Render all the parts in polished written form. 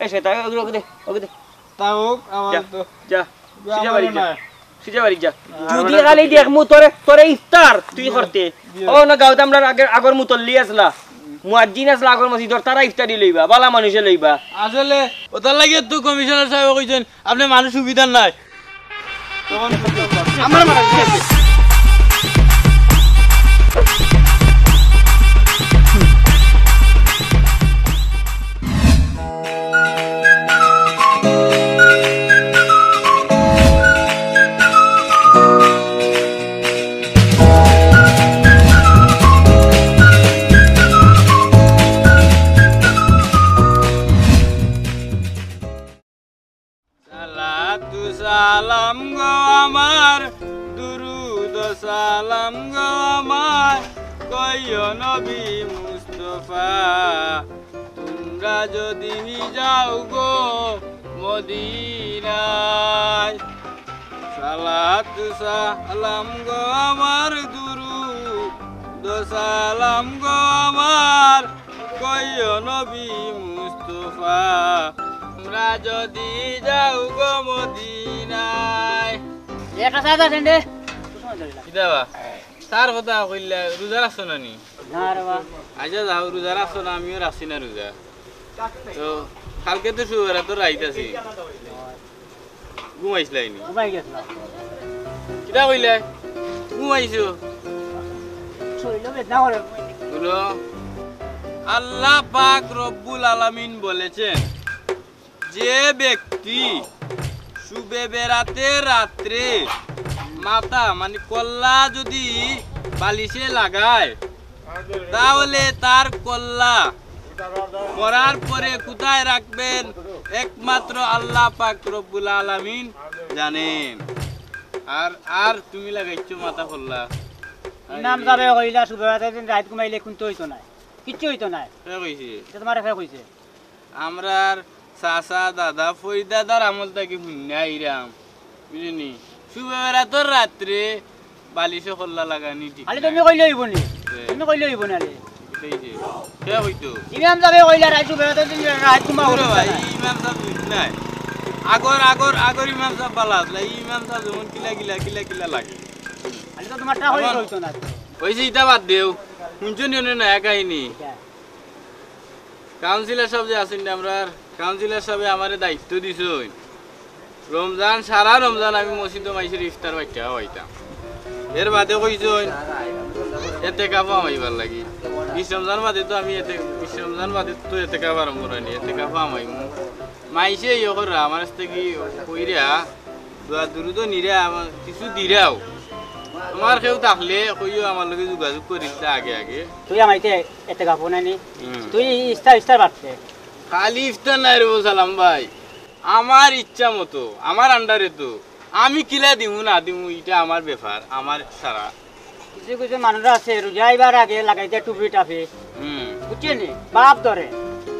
এসে তা ওকে দে তাও আমার তো যা সিজা বাড়ি যা যদি খালি দেখমু তোরে ইফতার তুই করতে ও না গাঁওতে আমরা আগর মুতল্লি আসলা মুয়াজ্জিন আসলা আগর মসজিদর তারা ইফতারি লইবা বালা মানুষে লইবা আসলে ওটার লাগে তো কমিশনার সাহেব কইছেন আপনি মানুষ সুবিধা নাই তখন আমার মারা গেছে সালাম গো আমার দুরুদ সালাম গো আমার কইও নবী মুস্তাফা তোমরা যদি যাও গো মদিনায় সালাত সালাম গো আমার দুরুদ সালাম গো আমার কইও নবী মুস্তাফা তোমরা যদি যাও গো মদিনায় একটা সাদা সেন্ডে কিদাবা তার কথা কইলা রোজা রাখছো না নি না রে বা আচ্ছা যাও রোজা রাখছো না আমিও রাখছি না রোজা তো কালকে তো শুয়ারা তো রাইতাছি ঘুমাইছিলাই নি ঘুমাই গেছিলাম কিদা কইলা ঘুমাইছো শরীর বেদনা করে বলো আল্লাহ পাক রব্বুল আলামিন বলেছেন যে ব্যক্তি শুবে বেড়াতে রাত্রে মাথা মানে কল্লা যদি বালিশে লাগায় তাহলে তার কল্লা করার পরে কোথায় রাখবেন একমাত্র আল্লাহ পাক রব্বুল আলামিন জানেন আর তুমি লাগাইছো মাথা কল্লা নাম যাবে কইলা সুবেরাতে দিন রাত ঘুমাইলে কিন্তু হইতো না কিচ্ছু হইতো না কে কইছে এটা তোমার ফে কইছে আমরার চাচা দাদা ফই দাদার আমল থেকে শুনে আইরাম বুঝিনি শুবেরা তোর রাত্রে বালিশে কল্লা লাগানি ঠিক খালি তুমি কইলে হইব নি তুমি কইলে হইব না রে কইছে কে হইতো ইমাম যাবে কইলা রাত সুবেরাতে দিন রাত ঘুমাও ওরে ভাই ইমাম সাহেব নাই আগর ইমাম সাহেব বালা আসলা ইমাম সাহেব যেমন কিলা লাগে খালি তো তোমারটা হইতো না কইছে ইটা বাদ দেও শুনছো নি না কাহিনী কাউন্সিলর সাহেব যে আছেন আমরা কাউন্সিলর সাহেব আমারে দায়িত্ব দিছেন রমজান সারা রমজান আমি মসজিদে মাইসের ইফতার বাইটা হইতাম এর বাদে কইছেন এতে কাপা আমাইবার লাগি রমজান বাদে তো আমি রমজান বাদে তো এতে কাপা আরম্ভ করিনি এতে কাপা আমাইমু মাইসে ইয়ে করে আমার কাছ থেকে কইরা দূরে তো নিরা আমার কিছু দিরাও আমার কেউ থাকলে কইও আমার লগে যোগাযোগ করিস আগে তুই আমাইতে এতে কাপো নানি তুই ইস্তার বাড়তে খালি ইফতার নাই রে সালাম ভাই আমার ইচ্ছা মতো আমার আন্ডারে তো আমি কিলা দিমু না দিমু এটা আমার ব্যাপার আমার সারা কিছু কিছু মানুষরা আছে রোজা আইবার আগে লাগাইতে টুপি টাপি বুঝছেন বাপ ধরে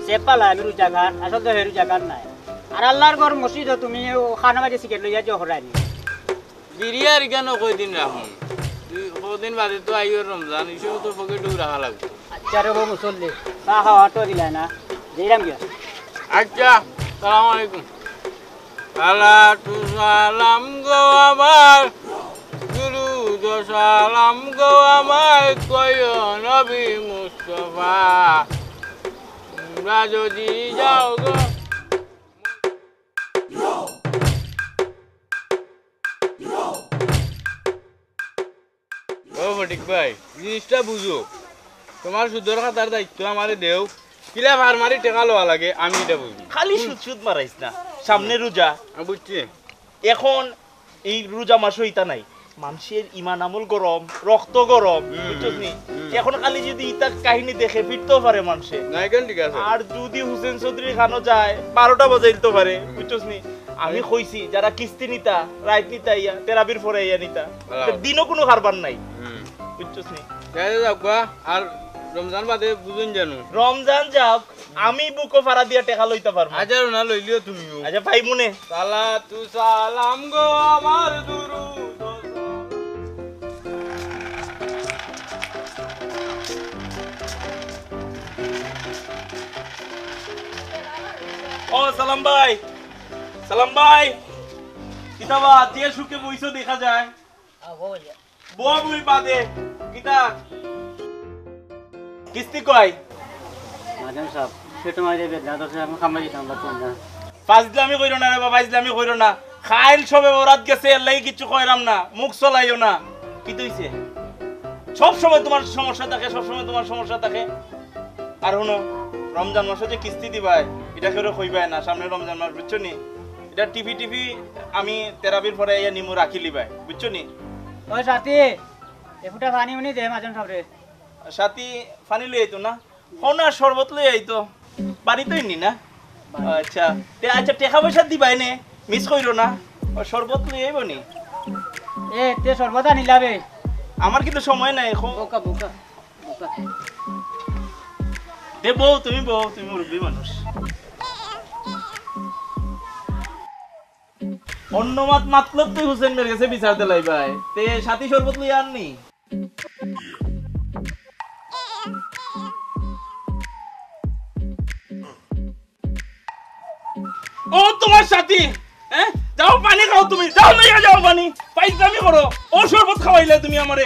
সে পালা আমি রোজাগার আসল তো রোজাগার নাই আর আল্লাহর ঘর মসজিদ তুমি খানা বাজে সিগারেট লইয়া যে হরাইনি বিরিয়ার কেন কয়দিন রাখুন কদিন বাদে তো আইও রমজান এসব তো পকেটেও রাখা লাগবে আচ্ছা রে মুসল্লি চা খাওয়া তো দিলাই না দিলাম গিয়া আচ্ছা সালাম আলাইকুম সালাতু সালাম গো আমার দুরুদ সালাম গো আমার কইও নবী মুস্তাফা তোমরা যদি যাও গো ও ফটিক ভাই জিনিসটা বুঝো তোমার সুদর খাতার দায়িত্ব আমারে দেও কিলা ফার্মারি টেকা লওয়া লাগে আমি এটা বুঝি খালি সুদ মারাইস না সামনে রোজা বুঝছি এখন এই রোজা মাস হইতা নাই মানুষের ইমান আমল গরম রক্ত গরম বুঝছস নি এখন খালি যদি ইতা কাহিনী দেখে ফিরতেও পারে মানুষে নাই কেন ঠিক আছে আর যদি হুসেন চৌধুরী খানো যায় 12টা বাজাইতে পারে বুঝছস নি আমি কইছি যারা কিস্তি নিতা রাত নিতা ইয়া তেরাবির পরে ইয়া নিতা দিনও কোনো কারবার নাই বুঝছস নি আর রমজান বাদে বুঝুন জানো রমজান যাক আমি বুকো ফাড়া দিয়া টাকা লইতে পারবো হাজার না লইলিও তুমিও আচ্ছা ভাই মনে সালাতু সালাম গো আমার দুরুদ ও সালাম ভাই, সালাম ভাই, কিতাবা যে সুখে বইছো দেখা যায়। বুয়া বুই বাদে কিতা কিস্তি কয় মাঝাম সাহেব সেটা মাঝে বেদনা দশে আমি খামাই দিতাম বাচ্চা না ফাজলামি কইরো না রে বাবা, ফাজলামি কইরো না। খাইল সবে ওরাত গেছে এর লাগি কিছু কইরাম না, মুখ চলাইও না। কি হইছে? সব সময় তোমার সমস্যা থাকে, সব সময় তোমার সমস্যা থাকে। আর শুনো, রমজান মাসে যে কিস্তি দিবাই এটা কেউ কইবাই না, সামনে রমজান মাস, বুঝছো নি? এটা টিভি টিভি আমি তেরাবির পরে ইয়া নিমু রাখি লিবাই, বুঝছো নি? ওই সাথী এফুটা পানি উনি দে মাঝাম সাহেব রে। সাথী পানি লই আইতো না, হনা শরবত লই আইতো, বাড়িতেই নি না? আচ্ছা আচ্ছা, টাকা পয়সা দিবাই নে, মিস কইরো না। শরবত লই আইব নি? এ তে সর্বদা নিলাবে। আমার কিন্তু সময় নাই এখন। বোকা বোকা বোকা দে বউ, তুমি বউ, তুমি মুরব্বী মানুষ। অন্য মাত মাতলব তুই হুসেনের কাছে বিচার দিলাই ভাই, তে সাথী শরবত লই আননি? ও তোমার সাথী, হ্যাঁ যাও পানি খাও, তুমি যাও লইয়া যাও পানি, পাইজামি করো। ও শরবত খাওয়াইলে তুমি আমারে।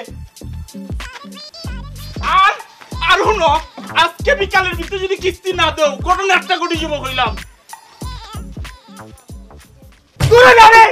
আর আর শুনো, আজকে বিকালের ভিতরে যদি কিস্তি না দাও, ঘটনা একটা ঘটি যাব কইলাম। দূরে না রে।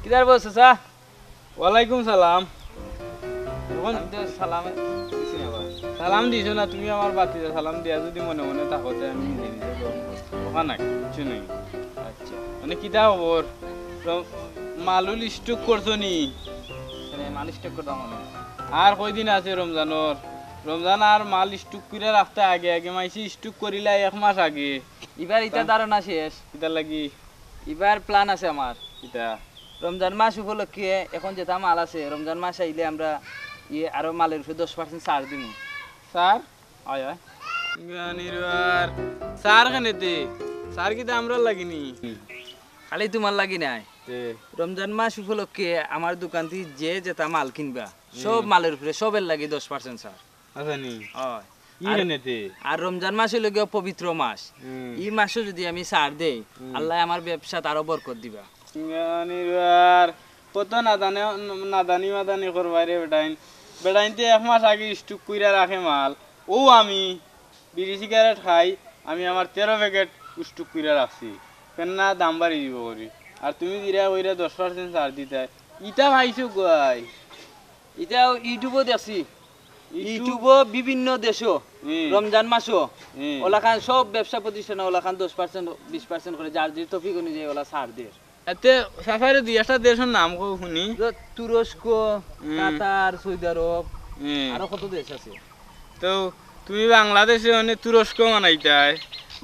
কিদার বস চাচা? ওয়ালাইকুম সালাম। সালাম সালাম দিছো না তুমি আমার বাতিতে, সালাম দিয়া যদি মনে মনে থাকোতে আমি নিজে নিজে ওখান নাই কিছু নেই। আচ্ছা মানে কিতা খবর? মালুল স্টক করছো নি? মালিশ টেক করতাম মনে। আর কয়দিন আছে রমজানোর? রমজান আর মাল স্টক করে রাখতে আগে আগে মাইছি স্টক করিলা 1 মাস আগে। এবার ইটা ধারণা শেষ, কিতা লাগি? এবার প্ল্যান আছে আমার। কিতা? রমজান মাস উপলক্ষে এখন যেটা মাল আছে, রমজান মাস আইলে আমরা আরো মালের উপরে 10% ছাড় দিব। স্যার হয় হয় গানিরবার স্যার কেনেতে স্যার কিতা আমরা লাগিনি? খালি তোমার লাগি নাই, রমজান মাস উপলক্ষে আমার দোকান থেকে যে যেটা মাল কিনবা সব মালের উপরে সবের লাগি 10% ছাড় আচ্ছা নি? হয়। ই কেনেতে? আর রমজান মাস হইল গিয়ে পবিত্র মাস, এই মাসে যদি আমি ছাড় দেই, আল্লাহ আমার ব্যবসাত আরো বরকত দিবা। গানিরবার কত নাদানি মাদানি করবাই রে বেটাইন। বেটাইনতে 1 মাস আগে স্টক কইরা রাখে মাল। ও আমি বিড়ি সিগারেট খাই, আমি আমার 13 প্যাকেট স্টক কইরা রাখছি, কেন না দাম বাড়ি দিব করি। আর তুমি দিরা ওইরা 10% ছাড় দিতে, ইটা ভাইছো গাই। এটা ইউটিউবও দেখছি, ইউটিউবও বিভিন্ন দেশও রমজান মাসও ওলাখান সব ব্যবসা প্রতিষ্ঠানে ওলাখান 10% 20% করে যার যে টপিক অনুযায়ী ওলা ছাড় দিয়ে। এতে সাফারে দুই একটা দেশের নাম কো শুনি। তুরস্ক, কাতার, সৌদি আরব, আরো কত দেশ আছে। তো তুমি বাংলাদেশে মানে তুরস্ক মানাইতাই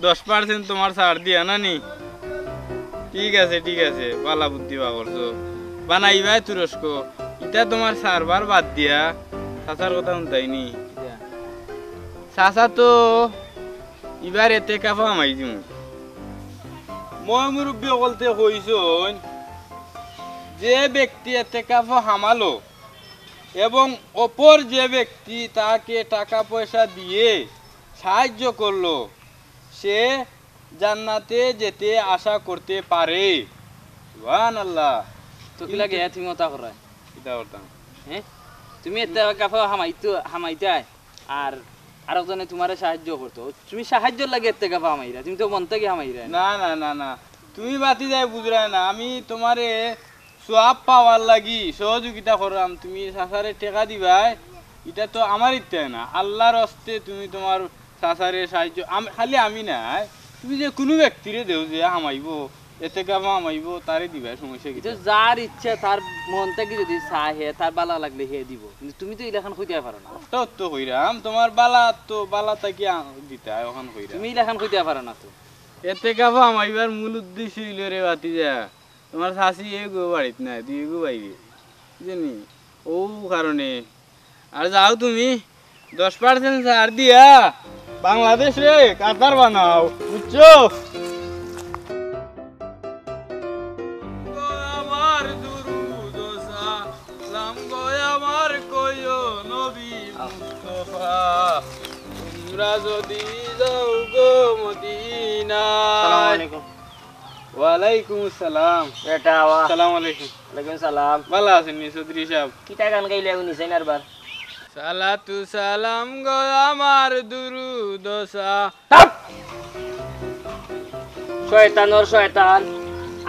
10% তোমার ছাড় দিয়া না নি? ঠিক আছে ঠিক আছে, পালা বুদ্ধি বা করছো, বানাইবাই তুরস্ক। এটা তোমার সার্ভার বাদ দিয়া চাচার কথা শুনতাইনি? চাচা তো এবার এতে কাফা আমাই দিম। মই মুরব্বী বলতে কইছন যে ব্যক্তি এতে কাফা হামালো এবং অপর যে ব্যক্তি তাকে টাকা পয়সা দিয়ে সাহায্য করলো, সে জান্নাতে যেতে আশা করতে পারে। সুবহানাল্লাহ। তো কি লাগে তুমি ওটা করাই? এটা করতাম। হ্যাঁ তুমি এতে কাফা হামাইতাই আর আরেকজনে তোমারে সাহায্য করতো, তুমি সাহায্য লাগে এতে কাফা হামাইরা, তুমি তো মন থেকে হামাইরা। না না না না, তুমি বাতি যায় বুঝরাই না। আমি তোমারে সোয়াব পাওয়ার লাগি সহযোগিতা করলাম, তুমি চাচারে টেকা দিবাই, এটা তো আমার ইচ্ছা না, আল্লাহর হস্তে তুমি তোমার চাচারে সাহায্য। খালি আমি না, তুমি যে কোনো ব্যক্তিরে দেও যে হামাইব এতে কামা হামাইব তারে দিবাই, সমস্যা কি? যার ইচ্ছা তার মন থেকে যদি চাহে তার বালা লাগলে হে দিব, কিন্তু তুমি তো ইলাখান কইতে পারো না। তো কইরাম তোমার বালা তো বালা তাকি দিতে হয় ওখান কইরা, তুমি ইলাখান কইতে পারো না। তো এতে কাবা আমাইবার মূল উদ্দেশ্য হইল রে বাতিজা তোমার শাশি এ গো বাড়িত না তুই গো বাইরে জানি ও কারণে আর যাও তুমি 10% ছাড় দিয়া বাংলাদেশ রে কাতার বানাও বুঝছো আমার দুরুদ সালাম গো আমার কইও নবী মুস্তাফা তোমরা যদি যাও গো মদিনা আসসালামু আলাইকুম ওয়ালাইকুম আসসালাম এটা ওয়া আসসালামু আলাইকুম ওয়ালাইকুম সালাম ভালো আছেন নি চৌধুরী সাহেব কিতা গান গাইলে উনি সেনার বার সালাতু সালাম গো আমার দুরুদ শয়তানর শয়তান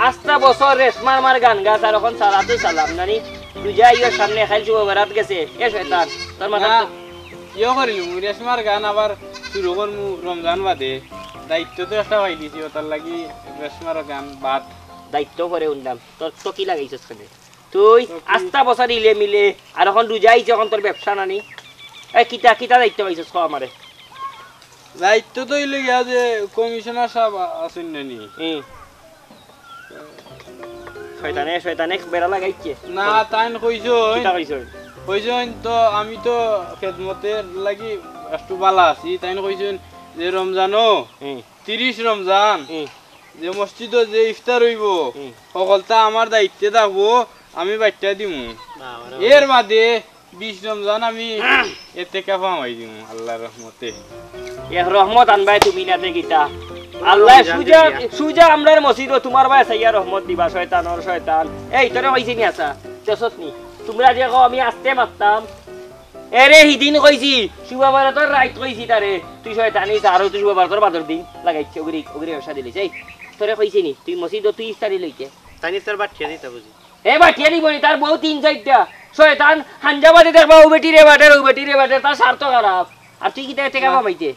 আস্তা বছর রেশমার মার গান গাছ আর এখন সালাতু সালাম নানি তুই যাইও সামনে খাইল শুভ বেড়াত গেছে এ শয়তান তোর মাথা না ইয়ে করিলু রেশমার গান আবার শুরু করমু রমজান বাদে দায়িত্ব তো একটা পাই দিছি ওটার লাগি রেশমার গান বাদ দায়িত্ব করে উনলাম তোর তো কি লাগাইছিস কেন তুই আস্তা বছর ইলে মিলে আর এখন রুজাইছে এখন তোর ব্যবসা নানি এ কিতা কিতা দায়িত্ব পাইছিস ক আমারে দায়িত্ব তো হইলে গিয়া যে কমিশনার সাহেব আছেন নানি শয়তানে শয়তানে বেড়া লাগাইছে না তাইন কইছই কিতা কইছই কইছন তো আমি তো খেদমতের লাগি একটু বালা আছি তাইন কইছন যে রমজানও 30 রমজান যে মসজিদে যে ইফতার হইব সকলটা আমার দায়িত্বে থাকবো আমি বাচ্চা দিমু এর বাদে 20 রমজান আমি এতে কাফামাই দিমু আল্লাহর রহমতে এক রহমত আনবাই তুমি নাতে কিতা আল্লাহ সুজা সুজা আমরার মসজিদ তোমার ভাই সাইয়া রহমত দিবা শয়তানর শয়তান এই তোরে কইছি নি আছা তেছত নি তোমরা যে কও আমি আসতে মারতাম এরে হিদিন কইছি শুভবারতর রাইট কইছি তারে তুই শয়তানি আর তুই শুভবারতর বাদর দিন লাগাইছে ওগরি ওগরি ব্যবসা দিলিস এই তোরে কইছি নি তুই মসজিদ তুই ইফতারি লইতে তানি তোর বাটিয়া দিতা বুঝি এ বাটিয়া দিব নি তার বউ 3-4টা শয়তান হানজাবাদে দেখবা ও বেটি রে বাটে তার স্বার্থ খারাপ আর তুই কি তে কাবা মাইতে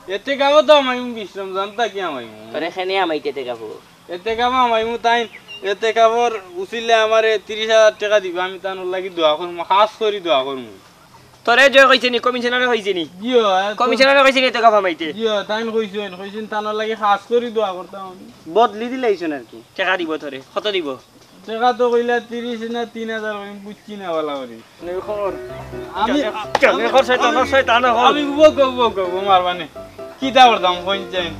এতে কাবো তো আমি 20 রমজান তা কি আমি তোরে খানে আমাইতে তে কাবো এতে কাবো আমি তাইন এতে কাবর উচিলে আমারে 30,000 টাকা দিবা আমি তানোর লাগি দোয়া করব খাস করি দোয়া করব তোরে জয় কইছে নি কমিশনারে কইছে নি জিও কমিশনারে কইছে নি তে কাবা মাইতে জিও তাইন কইছেন তানোর লাগি খাস করি দোয়া করতাম আমি বদলি দিলাইছন আর কি টাকা দিব তোরে কত দিব টাকা তো কইলা 30 না 3,000 আমি বুঝছি না वाला করি আমি কেনে কর শয়তান আমি বকো মারবানে কি দাওর দাম কইছেন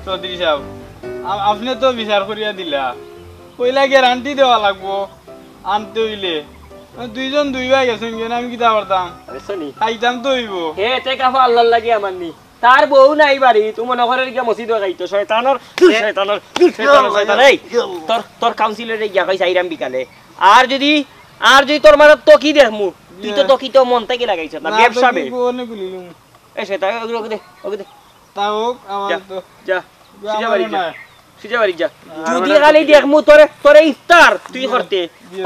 চৌধুরী সাহেব আপনি তো বিচার করিয়া দিলা কইলা গ্যারান্টি দেওয়া লাগবো আনতে হইলে দুইজন দুই ভাই গেছেন কেন আমি কি দাওর দাম আরে শুনি খাইতাম তো হইব হে তে কাবা আল্লাহর লাগি আমারনি তার বউ নাই বাড়ি তুমি নগরের গিয়া মসজিদ গাইতো শয়তানর শয়তান এই তোর কাউন্সিলরে গিয়া কইছ আইরাম বিকালে আর যদি তোর মারাত তো কি দেখমু তুই তো কি তো মন থেকে লাগাইছ না ব্যবসা বে অনেক গুলিলুম এই শয়তান ওকে দে তাও আমার তো যা সিজা বাড়ি যা যদি খালি দেখমু তোরে ইফতার তুই করতে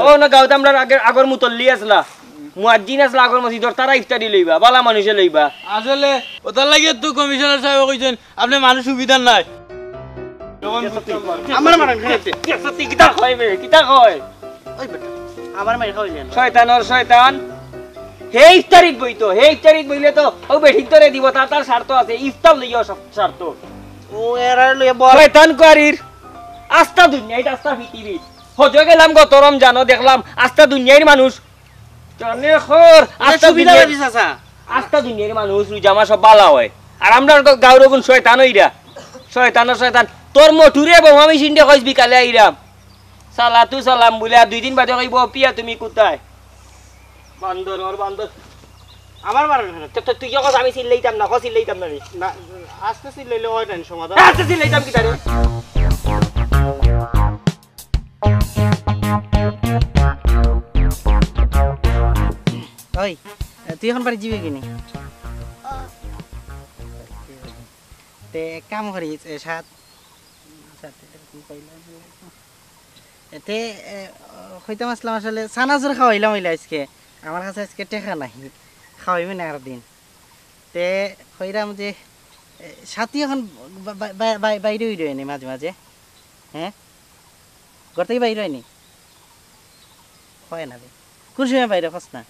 ও না গাঁওতে আমরা আগর মুতল্লি আসলা মুয়াজ্জিন আসলা আগর মসজিদর তারা ইফতারি লইবা বালা মানুষে লইবা আসলে ওটার লাগি তো কমিশনার সাহেব কইছেন আপনি মানুষ সুবিধা নাই আমার মারান খাইতে সত্যি কিতা কয় ওই বেটা আমার মাই খাইলেন শয়তানর শয়তান হে ইফতারিত বইলে তো ও বেঠিক তোরে দিব তার স্বার্থ আছে ইফতার লইয়া স্বার্থ ও এরার লইয়া বল শয়তান করির আস্থা দুনিয়ায় আস্থা পৃথিবী হজে গেলাম গত রমজানও দেখলাম আস্থা দুনিয়ার মানুষ জানে খর আস্থা দুনিয়ার মানুষ রুজামা সব বালা হয় আর আমরা গাঁর গুণ শয়তান হইরা শয়তান তোর মঠুরে বোমা মেশিন দিয়ে কইস বিকালে আইরাম সালাতু সালাম বলে আর 2 দিন বাদে কইব পিয়া তুমি কোথায় বান্দর আমার মারান তো তুই যখন আমি চিল্লাইতাম না চিল্লাইতাম না না আস্তে চিল্লাইলে হয় না সমাধান আস্তে চিল্লাইতাম কি তারে ওই তুই এখন বাড়ি যাবি কিনি তে কাম করিস সাত এতে হইতাম আসলাম আসলে সানাজুর খাওয়াইলাম হইলে আজকে আমার কাছে আজকে টেকা নাই খাওয়াইবি না আর দিন তে হইরাম যে সাথী এখন বাইরে হইনি মাঝে মাঝে হ্যাঁ ঘর থেকে বাইরে হয়নি হয় না রে কোন সময় বাইরে খস না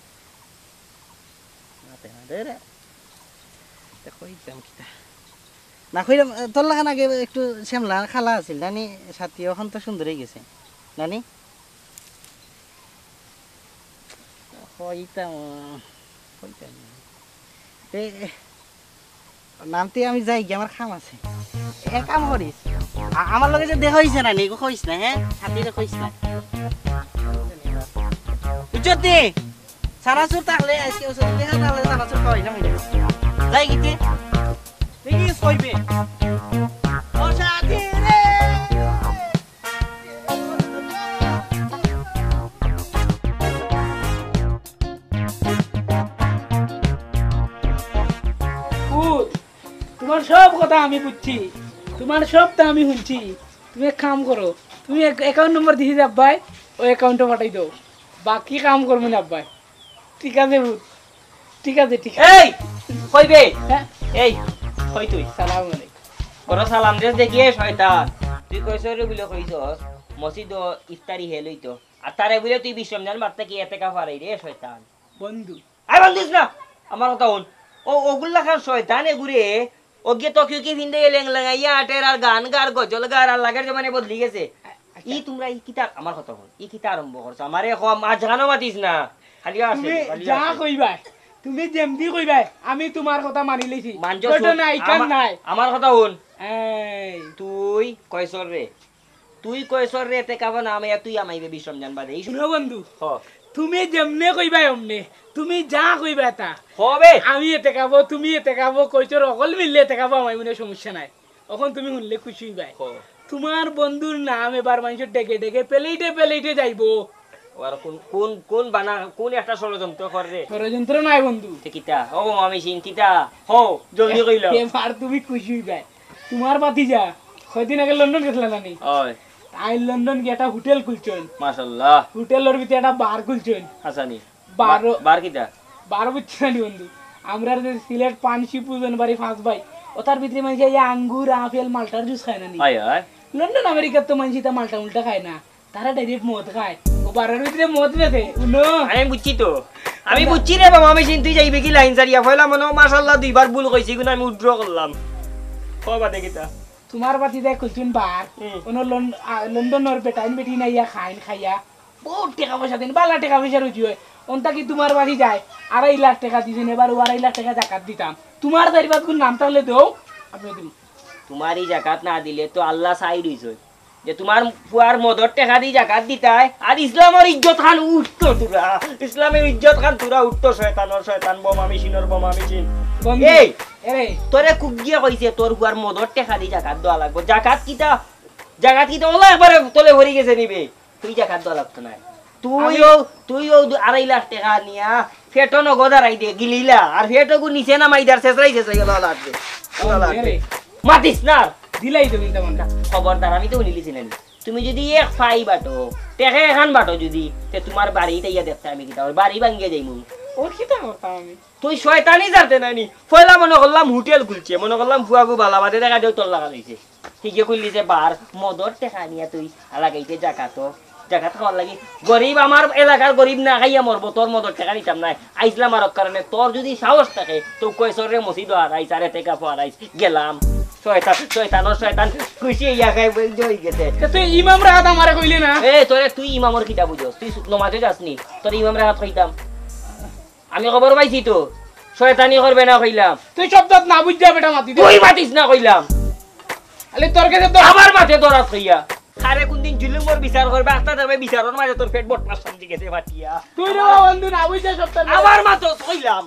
কইতাম কিতা না কইলাম তোর লাগান আগে একটু শ্যামলা খালা আছিল নানি সাথী এখন তো সুন্দর হয়ে গেছে নানি কইতাম নামতে আমি যাই গিয়ে আমার খাম আছে এক কাম করিস আমার লগে যে দেখা হয়েছে নানি কইস না হ্যাঁ সাথীরে কইস না বুঝতে সারাসুর তাহলে আজকে ওষুধ দেখা তাহলে সারাসুর খাওয়াই না যাই গিতে দেখি কইবে ও সাথী রে তোমার সব কথা আমি বুঝছি তোমার সবটা আমি শুনছি তুমি এক কাম করো তুমি অ্যাকাউন্ট নম্বর দিয়ে যাবাই ওই অ্যাকাউন্টে পাঠাই দাও বাকি কাম করবো না আব্বাই ঠিক আছে ভূত ঠিক আছে ঠিক আছে এই কইবে হ্যাঁ এই কই তুই সালাম আলাইকুম বড় সালাম দেশ দেখিয়ে শয়তান তুই কইছ রে বলে কইছস মসজিদ ইফতারি হে লইতো আর তারে বলে তুই বিশ্বরমজান বার্তা কি এতে কা পারাই রে শয়তান বন্ধু আই বন্দিস না আমার কথা হন ওগুলা খান শয়তান এগুরে ওগে তো কি ভিন্দে লেং লাগাইয়া আটের আর গান গার গজল গার আর লাগার জমানে বদলি গেছে ই তোমরা ই কিতা আমার কথা হন ই কিতা আরম্ভ করছ আমারে কম আজ জানো মাতিস না খালি আছে তুমি যা কইবা তুমি যেমদি কইবা আমি তোমার কথা মানি লইছি মানজ ছোট নাই কান নাই আমার কথা হন এই তুই কয়সর রে এতে কাবা না আমি তুই আমাইবে বিশ্বরমজান বাদে এই শুনো বন্ধু হ তুমি যেমনে কইবা অমনে তুমি যা কইবা তা হবে আমি এতে খাবো তুমি এতে খাবো কইছর অকল মিললে এতে খাবো আমার মনে সমস্যা নাই এখন তুমি শুনলে খুশি হইবাই তোমার বন্ধুর নাম এবার মানুষের ডেকে ডেকে পেলেইটে যাইবো আর কোন কোন বানা কোন একটা ষড়যন্ত্র করে ষড়যন্ত্র নাই বন্ধু কিতা ও আমি চিন্তিতা হো জলদি কইলা এবার তুমি খুশি হইবাই তোমার বাতিজা কয়দিন আগে লন্ডন গেছিলা নানি ওই তাই লন্ডন গিয়ে একটা হোটেল খুলছেন মাশাআল্লাহ হোটেলের ভিতরে একটা বার খুলছেন হাসানি 12 বার কিতা 12 বুঝছেন বন্ধু আমরা যে সিলেট পানশি পূজন বাড়ি 5 ভাই ওটার ভিতরে মানে এই আঙ্গুর আপেল মালটার জুস খায় না নি আয় আয় লন্ডন আমেরিকা তো মানছি তা মালটা উল্টা খায় না তারা ডাইরেক্ট মদ খায় ও বারের ভিতরে মদ বেছে উনো আমি বুঝছি তো আমি বুঝছি রে বাবা আমি চিন্তুই যাইবে কি লাইন সারিয়া ফয়লা মনে মাশাআল্লাহ দুইবার ভুল কইছি গুণ আমি উদ্র করলাম কবা দেখিতা তোমার বাতি দেখ খুলছেন বার ওনো লন্ডনের বেটাইন বেটি নাইয়া খাইয়া বহুত টাকা পয়সা দেন বালা টাকা পয়সা রুচি হয় ওনটা কি তোমার বাড়ি যায় 2.5 লাখ টাকা দিছেন এবার 2.5 লাখ টাকা জাকাত দিতাম তোমার দাইবাত কোন নাম তাহলে দেও আপনি দিন তোমারই জাকাত না দিলে তো আল্লাহ সাইড হইছে যে তোমার পুয়ার মদর টাকা দি জাকাত দিতাই আর ইসলামের ইজ্জত খান উঠতো তোরা ইসলামের ইজ্জত খান তোরা উঠতো শয়তান বোমা মেশিন এই এরে তোরে কুগিয়া কইছে তোর পুয়ার মদর টাকা দি জাকাত দেওয়া লাগবে জাকাত কিটা ওলা একবারে তলে ভরি গেছে নিবে তুই জাকাত দেওয়া লাগতো না তুইও 2.5 লাখ টাকা নিয়া ফেটো নগদারাই দে গিলিলা আর ফেটোগু নিচে না মাইদার শেষরাইছে সাইলা লাগবে মাতিস না দিলাই তো কিন্তু মনটা খবরদার আমি তো উনিলিছি না তুমি যদি এক ফাই বাটো টেকে এখান বাটো যদি তে তোমার বাড়িতে ইয়া দেখতে আমি কিতা বাড়ি ভাঙ্গিয়ে যাইমু ওর কিতা করতাম আমি তুই শয়তানি জানতে নানি ফয়লা মনে করলাম হোটেল খুলছে মনে করলাম ফুয়াগু বালাবাদে দেখা দেও তোর লাগা দিছে ঠিকই কইলি যে বার মদর টাকা নিয়া তুই লাগাইতে জাকাত খাওয়ার লাগি গরিব আমার এলাকার গরিব না খাইয়া মরবো তোর মদর টাকা নিতাম নাই আইসলাম আর কারণে তোর যদি সাহস থাকে তো কয়সরে মসজিদ আইস আর এতে কাপ আইস গেলাম শয়তান খুশি ইয়া খাই জই গেছে তুই ইমাম রাত আমারে কইলি না তুই ইমামর কিতা বুঝস তুই নমাজে যাসনি তোর ইমাম রাত কইতাম আমি খবর পাইছি তো শয়তানি করবে না কইলাম তুই শব্দ না বুঝা বেটা মাতি তুই মাতিস না কইলাম আলে তোর কাছে তো আমার মাথে দরাত কইয়া আরে কোনদিন জুলুমর বিচার করবে আস্তা দেবে বিচারর মাঝে তোর পেট বট পাস সামনে গেছে বাটিয়া তুই রে বন্ধু না বুঝা শব্দ আমার মাথে কইলাম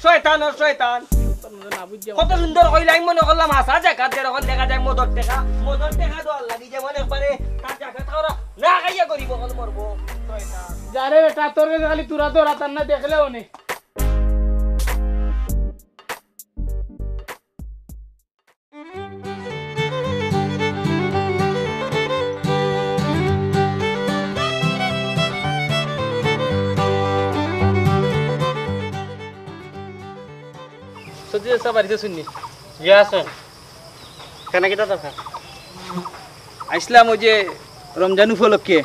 শয়তান না বুঝা কত সুন্দর কইলাম মনে করলাম আসা জাকাত যখন দেখা যায় মদর টাকা দোয়াল লাগি যেমন একবারে তার জাকাত খাওয়া না খাইয়া করিব কল মরবো শয়তান যারে বেটা তোর খালি তুরা তো রাতার না দেখলেও নে সত্যি বাড়িতে শুননি ইয়া আছে কেন কিতা দরকার আসলাম ওই যে রমজান উপলক্ষে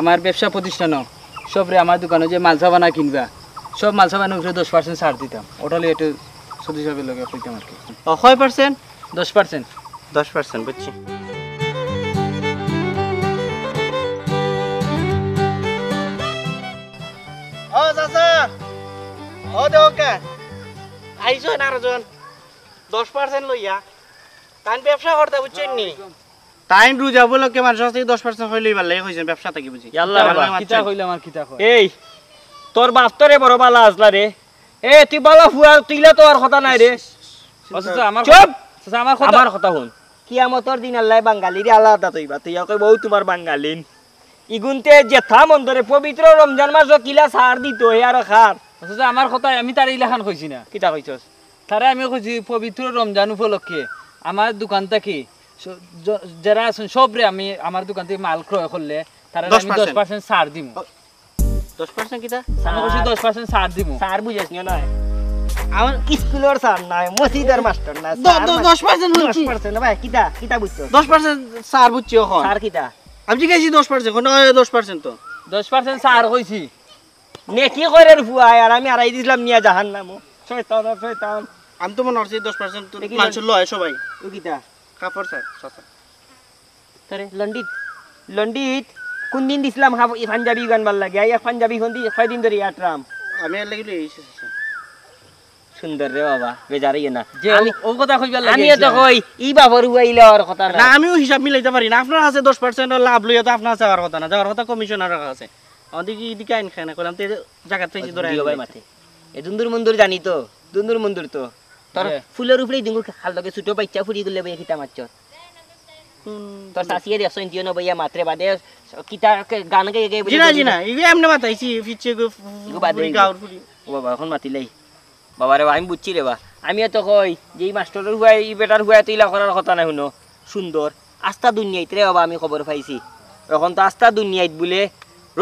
আমার ব্যবসা প্রতিষ্ঠান সবরে আমার দোকানে যে মালসা বানা কিনবা সব মালসা বানার উপরে 10% ছাড় দিতাম ওটালে একটু সত্যি হিসাবে লগে কইতাম আর কি 5% 10%। 10% বুঝছি। ও চাচা ও দেওকে আইসো না রজন 10% লইয়া কান ব্যবসা করতে বুঝছেন নি টাইম রুজা বলকে মানুষ আছে 10% হইলেই ভালো লাগে কইছেন ব্যবসা থেকে বুঝি আল্লাহ কিতা কইলা আমার কিতা কয় এই তোর বাস্তরে বড় বালা আসলা রে এ তুই বালা ফুয়া তুইলা তো আর কথা নাই রে চাচা আমার চুপ চাচা আমার কথা আমার কথা শুন কিয়ামতর দিন আল্লাহ বাঙালি রে আলাদা তৈবা তুই কই বউ তোমার বাঙালিন ইগুনতে জেঠা মন্দরে পবিত্র রমজান মাস কিলা সার দিত হে আর খার চাচা আমার কথা আমি তার ইলাখান কইছি না কিতা কইছস তারে আমি কইছি পবিত্র রমজান উপলক্ষে আমার দোকান থেকে যারা আছেন সবরে আমি আমার দোকান থেকে মাল ক্রয় করলে তারা আমি 10% ছাড় দিমু 10% কিটা আমি কইছি 10% ছাড় দিমু সার বুঝাস না আমার স্কুলের স্যার নাই মসজিদের মাস্টার না 10% হচ্ছে 10% ভাই কিতা কিতা বুঝছস 10% স্যার বুঝছি এখন সার কিতা আমি জিজ্ঞাসি 10% কোন 10% তো 10% ছাড় কইছি নেকি করে ফুয়া আর আমি আড়াই দিছিলাম নিয়া জাহান্নাম শয়তান আমি তো মনে হচ্ছে 10% তো মানুষ লয় সবাই ও কিতা কাপড় স্যার চাচা তরে লন্ডিত কোন দিন দিছিলাম পাঞ্জাবি গান ভাল লাগে আইয়া পাঞ্জাবি হন্দি কয়দিন ধরে আটরাম আমি আর লাগিলে এইছে চাচা সুন্দর রে বাবা বেজারি না যে আমি ও কথা কইবার লাগে আমি তো কই ই বাবর হুয়াইলা আর কথা না আমিও হিসাব মিলাইতে পারি না আপনার কাছে 10% লাভ লইয়া তো আপনার যাওয়ার কথা না যাওয়ার কথা কমিশনারের কাছে আমাদের কি এদিকে আইন খায় না করলাম তো জায়গা থেকে ধরে ভাই মাথে এ দুন্দুর মন্দুর জানি তো দুন্দুর মন্দুর তো তোর ফুলের উপরেই দিঙ্গু খাল লগে ছোট বাচ্চা ফুরি গুলে বইয়া কিতা মারছ তোর শাসিয়ে দেখছ ইন্দিও না বইয়া মাত্রে বাদে কিতা গান গাই গাই জি না ইগে এমনি বাতাইছি ফিচে গো গাউর ফুরি ও বাবা এখন মাতিলাই বাবা রে আমি বুঝছি রে বা আমি তো কই যে এই মাস্টারের হুয়াই ই বেটার হুয়াই তুইলা করার কথা না শুনো সুন্দর আস্থা দুনিয়াইত রে বাবা আমি খবর পাইছি এখন তো আস্থা দুনিয়াইত বলে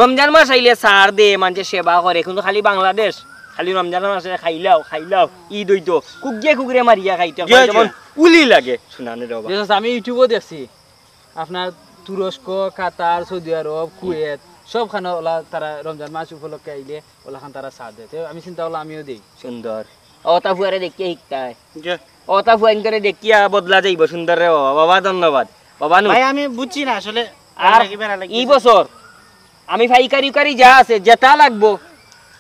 রমজান মাস আইলে সার দে মানুষে সেবা করে কিন্তু খালি বাংলাদেশ খালি রমজান মাসে খাইলাও ঈদ হইতো কুগরে মারিয়া খাইতে যেমন উলি লাগে শুনানে রে বাবা আমি ইউটিউবে দেখছি আপনার তুরস্ক কাতার সৌদি আরব কুয়েত সবখানে ওলা তারা রমজান মাস উপলক্ষে আইলে ওলাখান তারা সাথ দেয় আমি চিন্তা করলাম আমিও দিই সুন্দর অতা ফুয়ারে দেখিয়া শিখতায় অতা ফুয়াইন করে দেখিয়া বদলা যাইব সুন্দর রে বাবা ধন্যবাদ বাবা নু ভাই আমি বুঝছি না আসলে আর এই বছর আমি ফাইকারি যা আছে যেটা লাগবো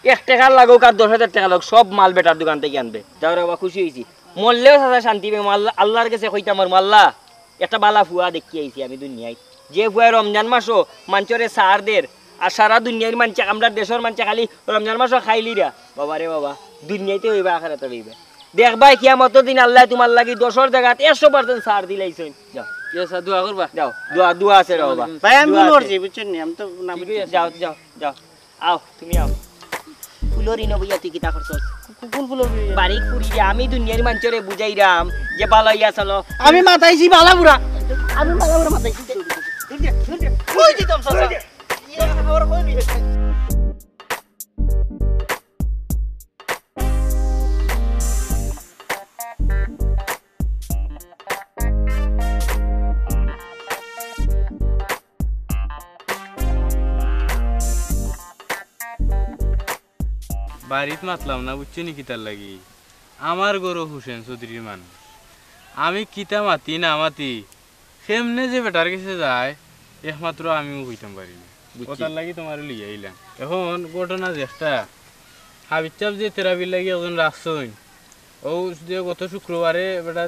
1 টাকা লাগুক আর 10,000 টাকা লাগুক সব মাল বেটার দোকান থেকে আনবে যাও রে বাবা খুশি হয়েছি মরলেও সাথে শান্তি পেয়ে আল্লাহর কাছে কইতাম আমার মাল্লা একটা বালা ফুয়া দেখি আইছি আমি দুনিয়ায় যে ফুয়া রমজান মাসও মাঞ্চরে সারদের আর সারা দুনিয়ার মানছে আমরা দেশের মানছে খালি রমজান মাসও খাইলি রা বাবা রে বাবা দুনিয়াইতে হইবা আখারাতে হইবে দেখবাই কিয়ামতের দিন আল্লাহ তোমার লাগি 10 জায়গাত 100% সার দিলাইছেন যাও ইয়েসা দোয়া করবা যাও দোয়া আছে রে বাবা ভাই আমি ভুল করছি বুঝছেন নি আমি তো না যাও আও তুমি আও ফুলরি নবইয়া তুই কিতা করছস কোন ফুলর বারিক ফুরি রে আমি দুনিয়ার মানচরে বুঝাইরাম যে বালাইয়া চলো আমি মাথাইছি বালাপুরা আমি বালাপুরা মাথাইছি কই দিতাম চাচা ইয়া খবর কই নি বাড়িত মাতলাম না বুঝছো নি কিতার লাগি আমার গরু হুসেন চৌধুরীর মানুষ আমি কিতা মাতি না মাতি সেমনে যে বেটার কাছে যায় একমাত্র আমিও হইতাম পারি না কথার লাগি তোমার লিয়ে আইলাম এখন ঘটনা যেটা হাবিচাপ যে তেরাবির লাগি এখন রাখছই ও যে গত শুক্রবারে বেটা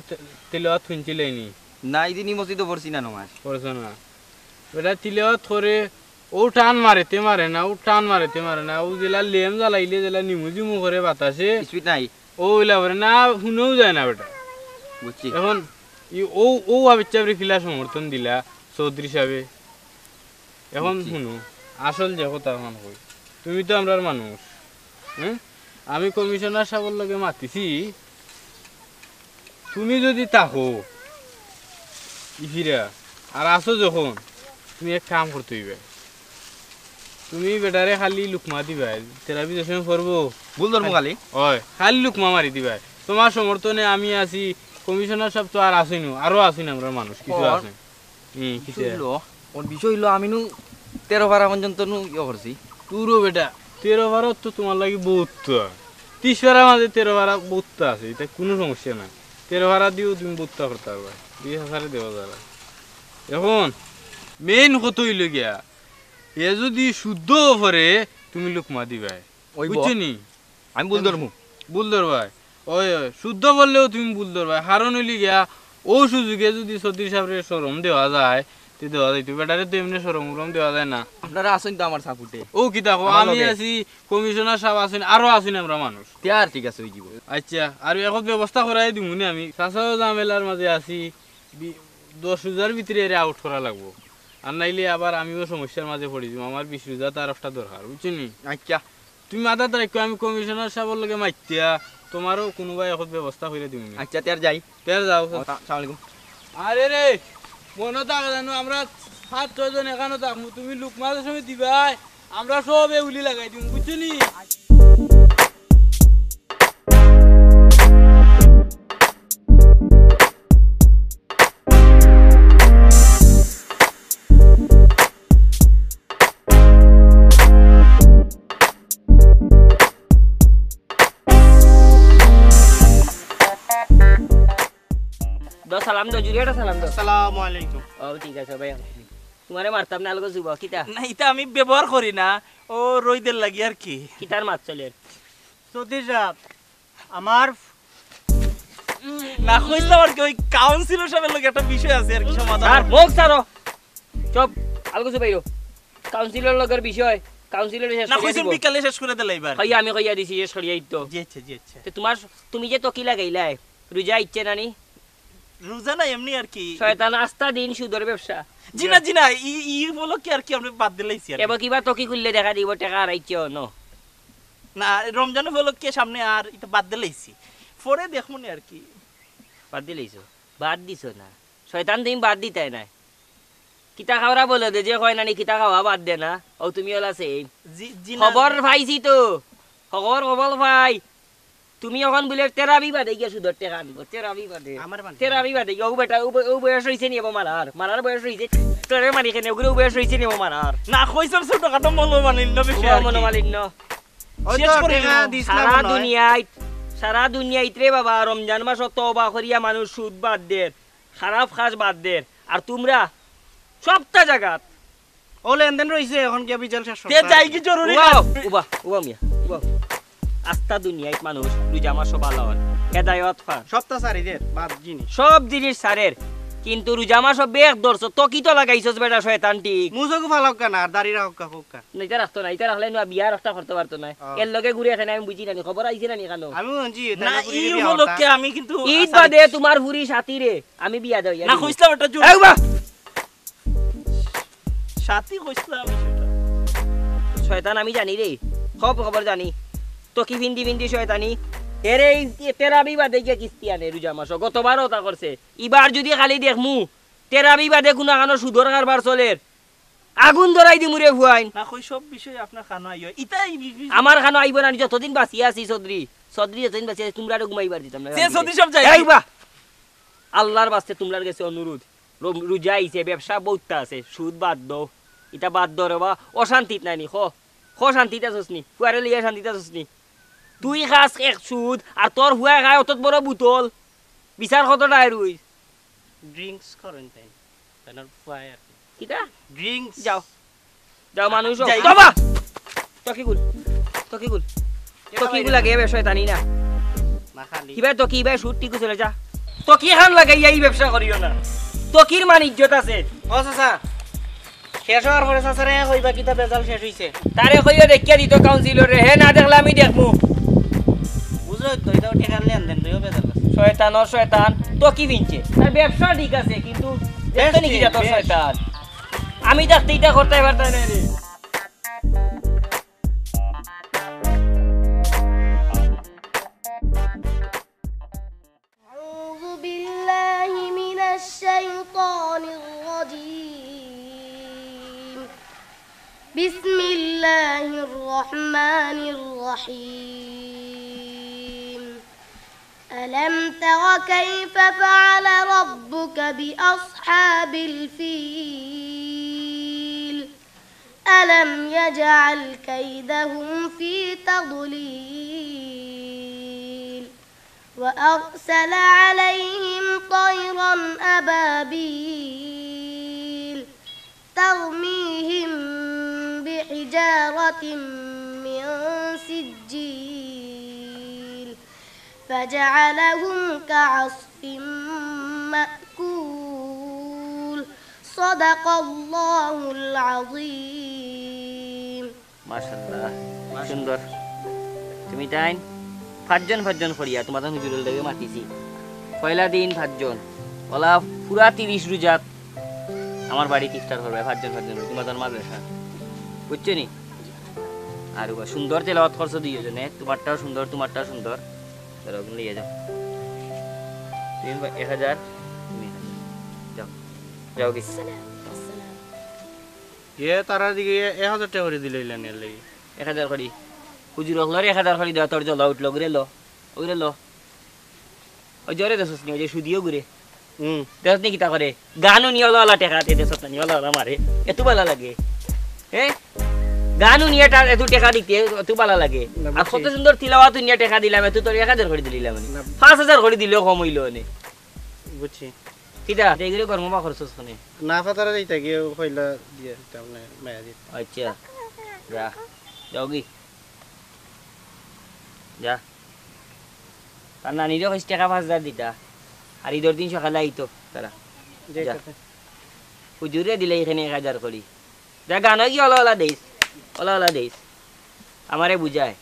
তিলওয়াত শুনছিলেনি না ইদিনই মসজিদে পড়ছি না নমাজ পড়ছো না বেটা তিলওয়াত করে ও টান মারেতে মারে না ও টান মারেতে মারে না ও জেলা লেম জ্বালাইলে জেলা নিমুজিমু করে বাতাসে স্পিড নাই ও ওইলা করে না শুনেও যায় না বেটা বুঝছি এখন ও ও আবিচাবরে খিলা সমর্থন দিলা চৌধুরী সাহেবে এখন শুনো আসল যে কথা এখন কই তুমি তো আমরার মানুষ হ্যাঁ আমি কমিশনার সাহেবের লগে মাতিছি তুমি যদি তাকো ইফিরা আর আসো যখন তুমি এক কাম করতে হইবে তুমি বেটারে খালি লুকমা দিবা তেরাবি যখন করবো ভুল ধর্ম খালি হয় খালি লুকমা মারি দিবা তোমার সমর্থনে আমি আছি কমিশনার সব তো আর আসিনু আরো আসিন আমরা মানুষ কিছু আছে কিছু ওর বিষয় হইলো আমি 13 পর্যন্ত ইয়ে করছি পুরো বেটা 13 তো তোমার লাগি বহুত 30 মাঝে 13 বহুত আছে এটা কোনো সমস্যা না 13 ভাড়া দিও তুমি বুঝতে করতে পারবা 20,000 দেওয়া যাবে এখন মেইন কত হইল গিয়া এ যদি শুদ্ধ করে তুমি লুকমা দিবাই বুঝছো নি আমি বল ধরমু বুলদর ভাই ওই শুদ্ধ বললেও তুমি বুলদর ভাই কারণ হইলি গিয়া ও সুযোগে যদি সতীশ সাহেবের শরম দেওয়া যায় তে দেওয়া যাইতো বেটারে তো এমনি শরম দেওয়া যায় না আপনারা আসেন তো আমার সাপোর্টে ও কি দেখো আমি আছি কমিশনার সাহেব আছেন আরো আছেন আমরা মানুষ তিয়ার ঠিক আছে হই যাব আচ্ছা আর এখন ব্যবস্থা করাই দিমু নি আমি কাঁচাও ঝামেলার মাঝে আছি 10,000 ভিতরে এর আউট করা লাগবো আর নাইলে আবার আমিও সমস্যার মাঝে পড়ে যাব আমার 20,000 তার একটা দরকার বুঝছো নি আচ্ছা তুমি আদা তারিখ আমি কমিশনার সাহেবের লগে মাইতিয়া তোমারও কোনোবাই এখন ব্যবস্থা করে দিমু আচ্ছা তিয়ার যাই তের যাও আসসালামু আলাইকুম আরে রে মনে থাকে জানো আমরা 7-6 জন এখানে থাকবো তুমি লুকমাদের সময় দিবাই আমরা সব উলি লাগাই দিম বুঝছো নি সালাম দো জুরিয়াটা সালাম দো আসসালামু আলাইকুম ও ঠিক আছে ভাই তোমারে মারতাম না আলগো যুব কিতা না এটা আমি ব্যবহার করি না ও রইদের লাগি আর কি কিতার মাত চলে সতীশ সাহেব আমার না কইতে আর কি ওই কাউন্সিলর সাহেবের লগে একটা বিষয় আছে আর কি সমাধান আর মুখ সারো চুপ আলগো যুবাইরো কাউন্সিলর লগের বিষয় কাউন্সিলর শেষ না করে কইছেন দিব বিকালে শেষ করে দিলাই এবার কইয়া আমি কইয়া দিছি শেষ করিয়াই তো জি আচ্ছা জি আচ্ছা তো তুমি যে তকি লাগাইলাই রোজা ইচ্ছে নানি রোজা না এমনি আর কি শয়তান আস্তা দিন সুদের ব্যবসা জি না ই বলো কি আর কি আমরা বাদ দিলাইছি আর এবার কিবা তকি খুললে দেখা দিব টাকা আর ইচ্ছে ন না রমজান উপলক্ষে সামনে আর এটা বাদ দিলাইছি পরে দেখমুনি আর কি বাদ দিলাইছো বাদ দিছো না শয়তান তুমি বাদ দিতাই না কিতা খাওয়া বলে দে যে কয় নানি কিতা খাওয়া বাদ দে না ও তুমি ওলা সেই জি খবর পাইছি তো খবর ভাই তুমি এখন বলে তেরাবি বাদে গিয়া সুদর টাকা আনবো তেরাবি বাদে আমার মানে তেরাবি বাদে ও বেটা ও বয়স হইছে নি ও মারার বয়স হইছে তোরে মারি কেনে ওগুলো বয়স হইছে নি ও মারার না কইছন ছোট কাটো মনোমালিন্য বেশি আর কি মনোমালিন্য শেষ করে সারা দুনিয়ায় রে বাবা রমজান মাস তওবা করিয়া মানুষ সুদ বাদ দেন খারাপ কাজ বাদ দেন আর তোমরা সবটা জায়গাত ও লেনদেন রইছে এখন কি বিচার শেষ তে যাই কি জরুরি না উবা মিয়া উবা আস্তা দুনিয়ায় মানুষ রোজা মাস ভালো হয় হেদায়েত পায় সপ্তাহ সারিদের বাদ জিনিস সব জিনিস সারের কিন্তু রোজা মাস বেগ ধরছ তো কি তো লাগাইছস বেটা শয়তানটি মুজগু ভালো না আর দাড়ি রাখা হোকা এটা রাখতো না এটা রাখলে না বিয়া রাখতে করতে পারতো না এর লগে ঘুরে এখানে আমি বুঝি না খবর আইছে না কেন আমি বুঝি না ই উপলক্ষে আমি কিন্তু ঈদ বাদে তোমার হুরি সাথী রে আমি বিয়া দেই না কইছলাম এটা জোর এই বা সাথী কইছলাম আমি সেটা শয়তান আমি জানি রে সব খবর জানি তো কি ভিন্দি শয়তানি এরে তেরাবি বাদে গিয়া কিস্তি আনে রোজা মাস গতবারও তা করছে এবার যদি খালি দেখমু তেরাবি বাদে কোনো কানো সুদর কারবার চলে আগুন ধরাই দিমু রে ভুয়াইন না কই সব বিষয় আপনার খানো আইও ইতাই আমার খানো আইব না যতদিন বাঁচিয়ে আছি চৌধুরী যতদিন বাঁচিয়ে আছি তোমরা ঘুমাইবার দিতাম না সে সদি সব যাই আইবা আল্লাহর বাস্তে তোমরার কাছে অনুরোধ রোজা আইছে ব্যবসা বহুতটা আছে সুদ বাদ দাও এটা বাদ দাও রে বা অশান্তিত নাইনি শান্তিতে আছসনি ফুয়ারে লিয়া শান্তিতে আছসনি তুই খাস এক সুদ আর তোর হুয়া খায় অত বড় বুতল বিচার কতটা রুই ড্রিঙ্কস করেন তাই তার ফায়ার কিটা ড্রিঙ্কস যাও মানুষ যাই। বাবা তকিগুল লাগে এ ব্যবসা জানি না না খালি কিবা তকি ভাই সুদ টিকু চলে যা তকি খান লাগাই এই ব্যবসা করিও না তকির মান ইজ্জত আছে ও চাচা শেষ হওয়ার পরে চাচারে কইবা কিতা বেজাল শেষ হইছে তারে কইয়া দেখিয়া দিত কাউন্সিলরে হে না দেখলে আমি দেখমু বুঝো তো এটা টাকা লেনদেন রইও বেজাল শয়তান তো কি ভিনছে তার ব্যবসা ঠিক আছে কিন্তু দেখতে নাকি যা তোর বেশ। শয়তান আমি দেখতে এটা করতে পারতাম না রে أعوذ بالله من الشيطان الرجيم بسم الله الرحمن الرحيم ألم تر كيف فعل ربك بأصحاب الفيل ألم يجعل كيدهم في تضليل وأرسل عليهم طيرا أبابيل ترميهم بحجارة من سجيل فجعلهم كعصف مأكول صدق الله العظيم মাশাআল্লাহ সুন্দর তুমি তাই পাঁচজন করিয়া তোমাদের হুজুরের লাগে মাতিছি পয়লা দিন 5 জন ওলা পুরা 30 রোজাত আমার বাড়িতে ইফতার করবে 5 জন তোমাদের মাদ্রাসা বুঝছো নি আর সুন্দর তেলাওয়াত করছো দুইজনে তোমারটাও সুন্দর ধরো নিয়ে যাও তুমি 1000 তুমি 1000 যাও যাও কি তারা দিকে 1000 টাকা করে দিলেন এর লাগি 1000 করি হুজুর হলরে 1000 করি দাও তোর জল উঠলো ঘুরে লো ওই জরে দেশস নি ওই যে সুদিও ঘুরে দেশ নি কিতা করে গানও নিয়ে ওলা টাকা তে দেশস নি ওলা মারে এত ভালো লাগে গানও নিয়ে এত টাকা দিতে এত ভালো লাগে আর কত সুন্দর তিলাওয়াত নিয়ে টাকা দিলাম এত তোর 1000 করে দিলাম 5000 করে দিলেও কম হইলো নে বুঝছি কিটা এগুলো কর্ম বা খরচস কোনে না ফাতারা দিতে গিয়ে কইলা দিয়ে তামনে মায়া দিতে আচ্ছা যা যাওগি যা তার নানিরও 20 টাকা 5000 দিতা আর ঈদের দিন সকালে আইতো তারা হুজুরে দিলে এখানে 1000 করি যা গান কি ওলা দেইস আমারে বুঝায়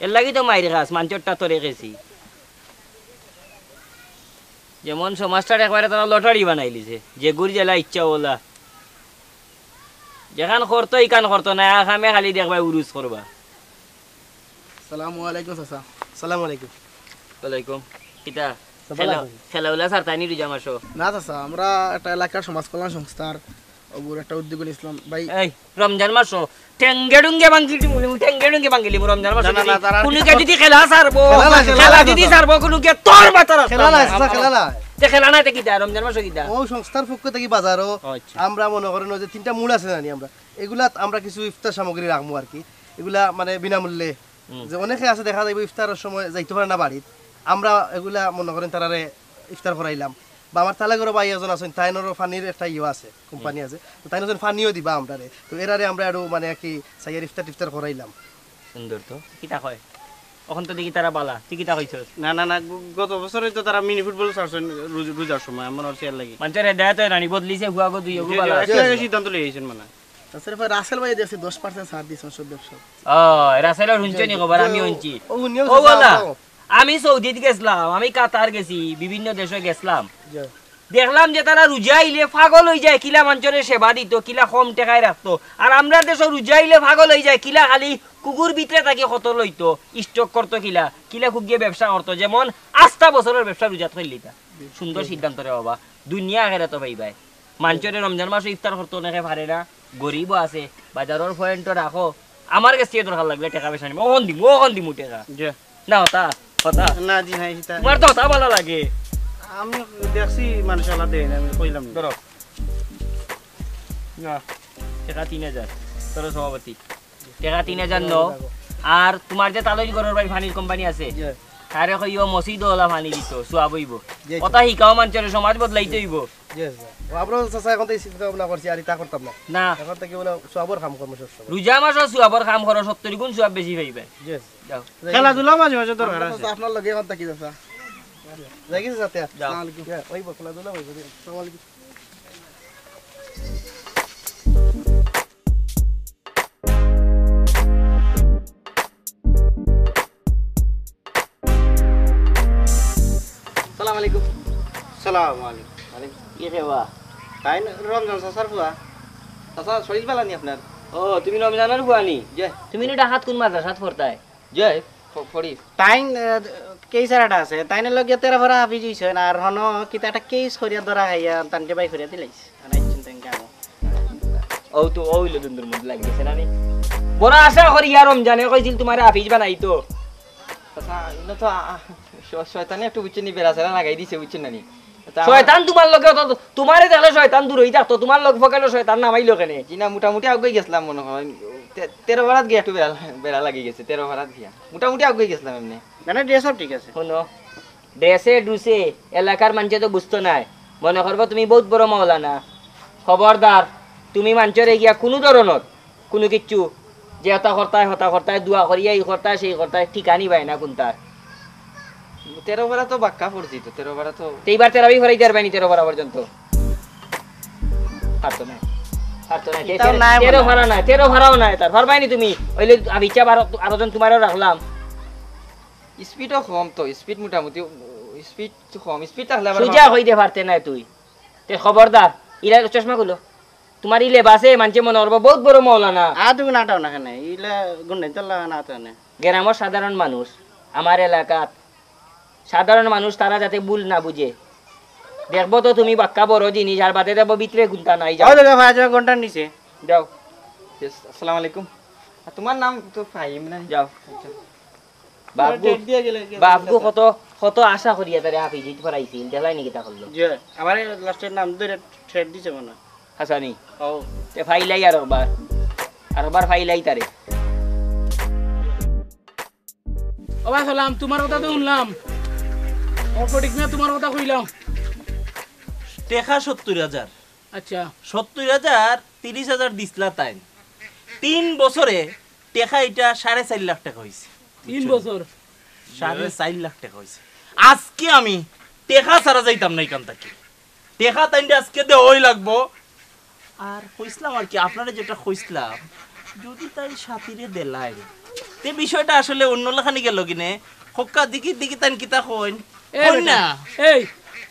এর লাগি তো মাইরে খাস মাঞ্চরটা তোরে গেছি যেমন সমাজটার একবারে তারা লটারি বানাইলিছে যে গুড় জেলা ইচ্ছা ওলা যেখান করতো ইকান করতো না আখামে খালি দেখবা উরুজ করবা আসসালামু আলাইকুম চাচা আসসালামু আলাইকুম ওয়ালাইকুম কিতা খেলাউলা সারতানি রুজা মাসো না চাচা আমরা একটা এলাকার সমাজ কল্যাণ সংস্থার ওগুর একটা উদ্যোগ নিয়েছিলাম ভাই এই রমজান মাসো টেঙ্গে ডুঙ্গে বাঙ্গিলি রমজান মাসো কোনুকে যদি খেলা সারবো কোনুকে তোর বাতারা খেলা না চাচা খেলা না তে খেলা না তে কিতা রমজান মাসো কিতা ও সংস্থার পক্ষ থেকে বাজারও আমরা মনে করেন যে 3টা মূল আছে জানি আমরা এগুলা আমরা কিছু ইফতার সামগ্রী রাখবো আর কি এগুলা মানে বিনামূল্যে যে অনেকে আছে দেখা যাবে ইফতারের সময় যাইতে পারে না বাড়িতে আমরা এগুলা মনে করেন তারারে ইফতার করাইলাম বা আমার তালাগড় ভাই এজন আছেন তাইনেরও ফানির একটা ইয়ে আছে কোম্পানি আছে তো তাইন এজন ফানিও দিবা আমরারে তো এরারে আমরা আরো মানে কি সাইয়ার ইফতার করাইলাম সুন্দর তো কিতা কয় এখন তো দেখি তারা বালা তুই কিতা কইছস না গত বছরে তো তারা মিনি ফুটবল ছাড়ছেন রোজার সময় আমার আর শেয়ার লাগি মানুষের হেদায়েত রানি বদলিছে হুয়া গো দুই গো বালা একটা সিদ্ধান্ত লইছেন মানে তাছাড়া রাসেল ভাই দেখছি 10% ছাড় দিছেন সব ব্যবসা রাসেলের হুনছে নি খবর আমি হুনছি ও নিও ও বালা আমি সৌদিতে গেছলাম আমি কাতার গেছি বিভিন্ন দেশে গেছলাম দেখলাম যে তারা রুজাইলে পাগল হয়ে যায় কিলা মানুষের সেবা দিত কিলা কম টাকায় রাখতো আর আমরা দেশে রুজাইলে পাগল হয়ে যায় কিলা খালি কুকুর ভিতরে তাকে কত লইতো স্টক করতো কিলা খুব গিয়ে ব্যবসা করতো যেমন 8 বছরের ব্যবসা রুজাত করলিতা সুন্দর সিদ্ধান্ত রে বাবা দুনিয়া আগে তো ভাই মানুষের রমজান মাসে ইফতার করতো নাকি পারে না গরিবও আছে বাজারের পয়েন্ট রাখো আমার কাছে দরকার লাগলে টাকা পয়সা নিব ওখান দিমু টাকা না হতা না জি নাই সেটা তোমার তো হতা ভালো লাগে আমি দেখছি মানুষ আলা দেন আমি কইলাম ধরো না টাকা 3000 তোর সভাপতি টাকা 3000 নো আর তোমার যে তালই ঘরের ভাই ফানির কোম্পানি আছে আরে কইও মসজিদ ওলা ফানি দিত সুয়া বইব কথা হিকাও মানুষের সমাজ বদলাইতে হইব ও আমরা চাচা এখন তো চিন্তা ভাবনা করছি আর তা করতাম না না এখন থেকে বলে সবর কাম করব সব রোজা মাস সুয়াবর কাম করো 70 গুণ সুয়াব বেশি পাইবে যাও খেলাধুলা মাঝে মাঝে দরকার আছে আপনার লগে এখন কি চাচা যাইগেছে সাথে আসসালামু আলাইকুম ওই খেলাধুলা হইব আসসালামু আলাইকুম আসসালামু আলাইকুম আসসালামু আলাইকুম কি খেবা তাই রমজান সাসার ফুয়া চাচা শরীর ভালো নি আপনার ও তুমি রমজানের বুয়ানি জয় তুমি না হাত কোন মাদ্রাসাত পড়তাই জয় ফরিদ তাইন কেই সারাটা আছে তাইনের লগে তেরা ভরা হাফিজ হইছে আর হন কিতা একটা কেস করিয়া ধরা খাইয়া তানকে বাই করিয়া দিলাইছ আনাইছেন তানকে আমো ও তো ওইলো দুন্দুর মধ্যে লাগিছে না নি বড় আশা করি আর রমজানে কইছিল তোমার হাফিজ বানাইতো চাচা ইনো তো শয়তানে একটু বুঝছেন নি বেড়াছাড়া লাগাই দিছে বুঝছেন না নি শয়তান তোমার লগে তোমারে দেখলে শয়তান দূর হই থাকতো তোমার লগ ফকালো শয়তান নামাইলো কেনে জিনা মোটামুটি আগে গেছিলাম মনে হয় 13 ভাড়াত গিয়ে একটু বেড়া লাগি গেছে 13 ভাড়াত গিয়া মোটামুটি আগে গেছিলাম এমনি মানে ড্রেস সব ঠিক আছে শোনো ড্রেসে ডুসে এলাকার মানুষে তো বুঝতো নাই মনে করবো তুমি বহুত বড় মাওলানা খবরদার তুমি মানুষরে গিয়া কোনো ধরনের কোনো কিচ্ছু যে হতা কর্তায় দোয়া করিয়া এই কর্তায় সেই কর্তায় ঠিকানি পায় না কোনটার 13 ভাড়া তো বাক্কা পড়ছি তো 13 ভাড়া তো এইবার তেরাবি ফরাই দেওয়ার পাইনি 13 ভাড়া পর্যন্ত পারতো না 13 ভাড়া নাই 13 ভাড়াও নাই তার পারবাইনি তুমি ওইলে আবিচা আরোজন তোমারও রাখলাম স্পিডও কম তো স্পিড মোটামুটি স্পিড কম স্পিড থাকলে আবার সুজা হইতে পারতে না তুই তে খবরদার ইলা চশমা গুলো তোমার ইলে বাসে মানছে মনে করবো বহুত বড় মাওলানা তুমি নাটাও না কেন ইলা গুন্ডাই তো লাগা না তো না গ্রামের সাধারণ মানুষ আমার এলাকাত সাধারণ মানুষ তারা যাতে ভুল না বুঝে দেখবো তো তুমি বাক্কা বড় জিনিস আর বাদে দেবো ভিতরে গুনতা নাই যাও ভাই ঘন্টার নিচে যাও আসসালামু আলাইকুম তোমার নাম তো ফাহিম না যাও বাবু কত কত আশা করিয়া তারে হাফিজ পড়াইছিল দেলাই নাকি তা করলো যে আমার লাস্টের নাম ধরে থ্রেড দিছে মনে হাসানি ও তে ফাইলাই আর একবার ফাইলাই তারে ও ভাই সালাম তোমার কথা তো শুনলাম অপটিক না তোমার কথা কইলাম টেকা 70,000 আচ্ছা 70,000 30,000 দিছলা তাই 3 বছরে টেকা এটা 4.5 লাখ টাকা হইছে 3 বছর 4.5 লাখ টাকা হইছে আজকে আমি টেকা ছাড়া যাইতাম না এখান থেকে টেকা তাইন্ডে আজকে দেওয়াই লাগবো আর কইছিলাম আর কি আপনারা যেটা কইছিলাম যদি তাই সাথীরে দেলাই তে বিষয়টা আসলে অন্য লেখানি গেল কিনে হক্কা দিকি তান কিতা কইন না এই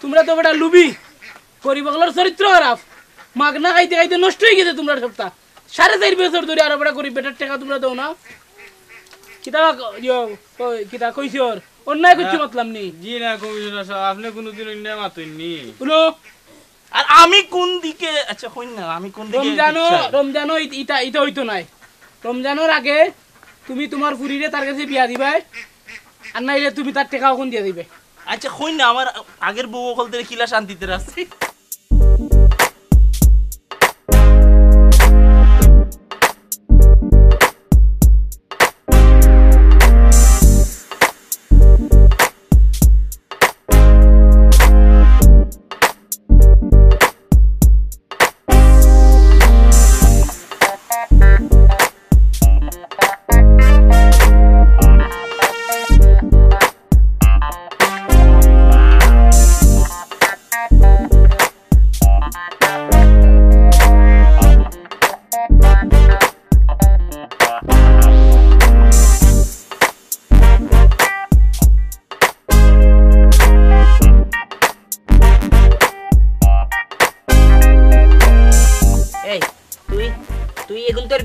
তোমরা তো বেটা লুবি গরিবগুলোর চরিত্র খারাপ মাগনা খাইতে খাইতে নষ্ট হয়ে গেছে তোমরা সপ্তাহ 4.5 বছর ধরে আর বেটা গরিব বেটার টাকা তোমরা দাও না কিতা কইছর অন্যায় করছি মতলাম নি জি না কমিশনার সাহেব আপনি কোনোদিন অন্যায় মাতুননি শুনো আর আমি কোন দিকে আচ্ছা কইন না আমি কোন দিকে রমজানো এটা হইতো নাই রমজানের আগে তুমি তোমার ফুরিরে তার কাছে বিয়া দিবাই আর নাইলে তুমি তার টাকা কোন দিয়ে দিবে আচ্ছা কইন না আমার আগের বউ বলতে কিলা শান্তিতে আছে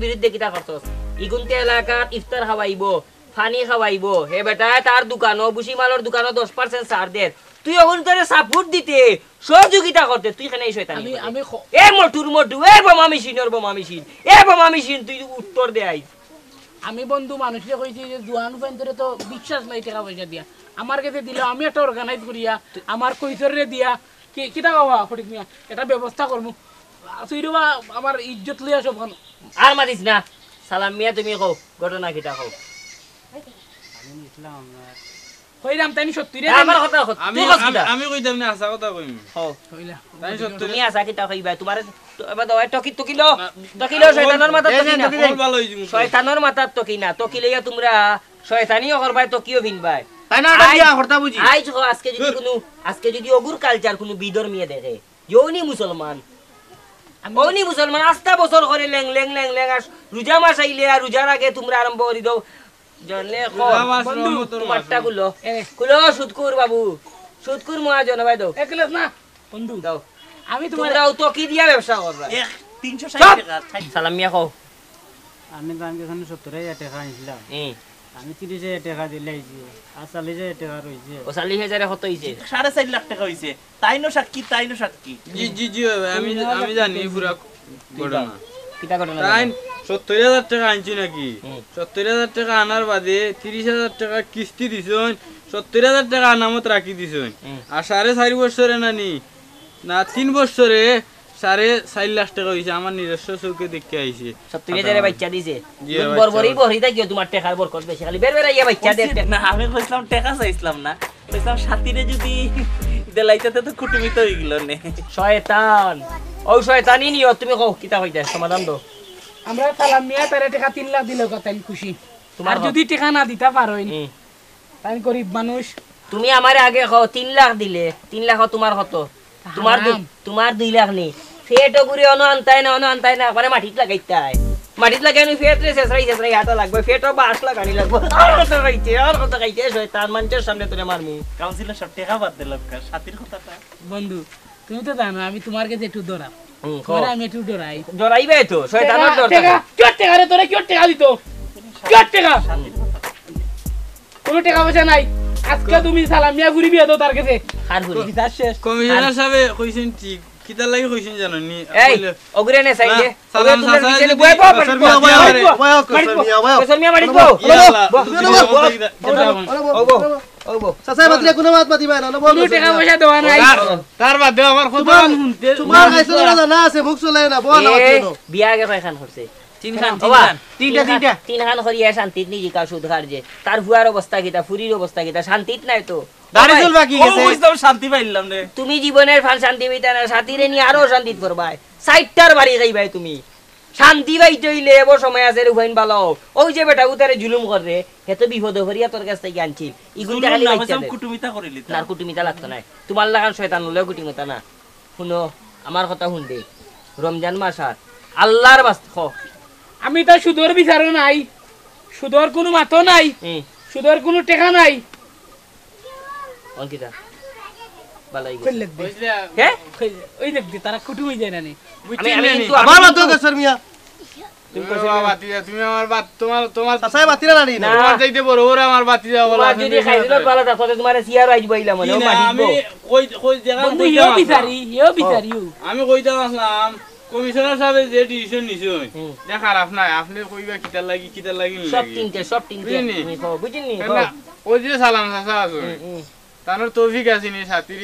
বিরুদ্ধে কিতা করছস ইগুনতে এলাকার ইফতার খাওয়াইব পানি খাওয়াইব হে বেটা তার দোকানো বুসি মালের দোকানো 10% ছাড় দে তুই ওগুন তোরে সাপোর্ট দিতে সহযোগিতা করতে তুই কেন এই শয়তানি আমি এ মোটু এ বোমা মেশিন তুই উত্তর দে আই আমি বন্ধু মানুষকে কইছি যে জোয়ান পয়েন্টরে তো বিশ্বাস নাই টাকা পয়সা দিয়া আমার কাছে দিলে আমি একটা অর্গানাইজ করিয়া আমার কইসরে দিয়া কিটা বাবা ফটিক মিয়া এটা ব্যবস্থা করবো সুইরবা আমার ইজ্জত লইয়া সব আর মারিস না সালাম মিয়া তুমি কও ঘটনা কিটা কও আমি ইসলাম কইরাম তাইনি সত্যি রে আমার কথা কও আমি কইতাম না আশা কথা কইম হও কইলা তাই সত্যি তুমি আশা কিটা কইবা তোমার এবার দাও টকিলো শয়তানের মাথা টকিনা ভালো হইছি শয়তানের মাথা টকিনা টকিলেয়া তোমরা শয়তানিও করবাই টকিও ভিনবাই তাই না এটা দিয়া করতা বুঝি আজকে যদি অগুর কালচার কোনো বিধর্মীয় দেখে ইউনি মুসলমান আস্তা বছর করে লেং লেং লেং লেং আর রোজা মাস আইলে আর রোজার আগে তোমরা আরম্ভ করে দাও জলে তোমারটা কুলো সুদকুর বাবু সুদকুর মহাজন ভাই দাও একলাস না বন্ধু দাও আমি তোমার তো কি দিয়া ব্যবসা করবা 360 টাকা সালাম মিয়া কও আমি তো আমি এখানে 70,000 টাকা আনছিলাম আমি 30,000 টাকা দিলাইছি আর 40,000 টাকা রইছে ও 40,000 কত হইছে 4.5 লাখ টাকা হইছে তাইনো সাক্ষী জি আমি জানি পুরো ঘটনা কিটা ঘটনা তাই 70,000 টাকা আনছি নাকি 70,000 টাকা আনার বাদে 30,000 টাকা কিস্তি দিছন 70,000 টাকা নামত রাখি দিছন আর 4.5 বছরে না 3 বছরে 4.5 লাখ টাকা হইছে আমার নিজস্ব চোখে দেখে আইছে 70,000 বাচ্চা দিছে জি, দুই বাচ্চা বরবরই হইছে। বহরি থাকিও তোমার টাকার বরকত বেশি খালি বের বের আইয়া বাচ্চা দে না আমি কইছিলাম টাকা চাইছিলাম না কইছিলাম সাথীরে যদি দেলাইতে তো কুটুমি তো হইল নে শয়তান ও শয়তানি নিও তুমি কও কিতা হইতা সমাধান দাও আমরা সালাম মিয়া তারে টাকা 3 লাখ দিলে কত আমি খুশি তোমার আর যদি টাকা না দিতা পারোই হুম। তাই গরিব মানুষ তুমি আমারে আগে কও 3 লাখ দিলে 3 লাখ তোমার কত হারাম। তোমার 2 লাখ নেই ফেটো করে অন আনতাই না মানে মাটিত লাগাইতাই মাটিত লাগাইনি ফেটরে শেষরাই হাতে লাগবে ফেটো বাস লাগানি লাগবে আর কত খাইতে শয়তান মানুষের সামনে তোরে মারমু কাউন্সিলর সব টাকা বাদ দিলাম সাথীর কথাটা বন্ধু তুমি তো জানো আমি তোমার কাছে একটু ডরা হুম, কও। তোমার আমি একটু ডরাই জরাইবে তো শয়তানের ডর টাকা কিয় টাকা রে তোরে কিয় টাকা দিত কিয় টাকা কোনো টাকা পয়সা নাই আজকে তুমি সালাম মিয়া ঘুরি বিয়া দাও তার কাছে হার ঘুরি বিচার শেষ কমিশনার সাহেব কইছেন ঠিক কিতা লাগি কইছেন জানো নি এই ওগরে নে সাইডে না, সালাম চাচা যদি বছর মিয়া বয়া করে। মিয়া মারিত বো চাচা বাতিলে কোনো মাত মাতিবা না না কোনো টাকা পয়সা দেওয়া নাই তার বাদে আমার কথা শুনতে তোমার আইছো না না আছে মুখ চলে না বল না বিয়া গে কয়খান করছে তিনখান তিন খান করিয়া শান্তিত নি জিকা সুদ খারজে তার হুয়ার অবস্থা কিটা ফুরির অবস্থা কিটা শান্তিত নাই তো দাড়ি চুল বাকি ও গেছে বুঝতাম শান্তি পাইলাম রে তুমি জীবনের ফান শান্তি পাইতা না সাথীরে নি আরো শান্তিত করবাই সাইটটার বাড়ি যাইবাই তুমি শান্তি পাইতে হইলে এব সময় আছে রে হুয়াইন ভালো ওই যে বেটা উতারে জুলুম করে হেতো বিপদ হরিয়া তোর কাছ থেকে আনছিল ইগুন খালি বাচ্চা কুটুমিতা করিলি না কুটুমিতা লাগতো না তোমার লাগান শয়তান হলেও কুটুমিতা না শুনো আমার কথা শুন দে রমজান মাস আর আল্লাহর বাস্ত আমি তো সুদর বিচারও নাই সুদর কোনো মাতো নাই সুদর কোনো টাকা নাই অঙ্কিতা ভালো কই লাগবে হ্যাঁ ওই দেখবি তারা কুটুমি যায় না নি আমি কিন্তু আমার মত গেছর মিয়া তুমি আমার বাত তোমার চাচা বাতিলা না না। তোমার চাইতে বড় ওরা আমার বাতি যাওয়া বলা তোমার যদি খাইছিল ভালো তাহলে তোমার সিয়ার আইজ বইলা মনে ও আমি মাটিব কই জায়গা বন্ধু ইও বিচারিও আমি কইতাম আসলাম কমিশনার সাহেব যে ডিসিশন নিছে হুম। যে খারাপ নাই আপনি কইবা কিতা লাগি সব তিনটে বুঝিনি? তুমি কও বুঝিনি না, ওই যে সালাম চাচা আছে তার তৌফিক আছে নি সাথীর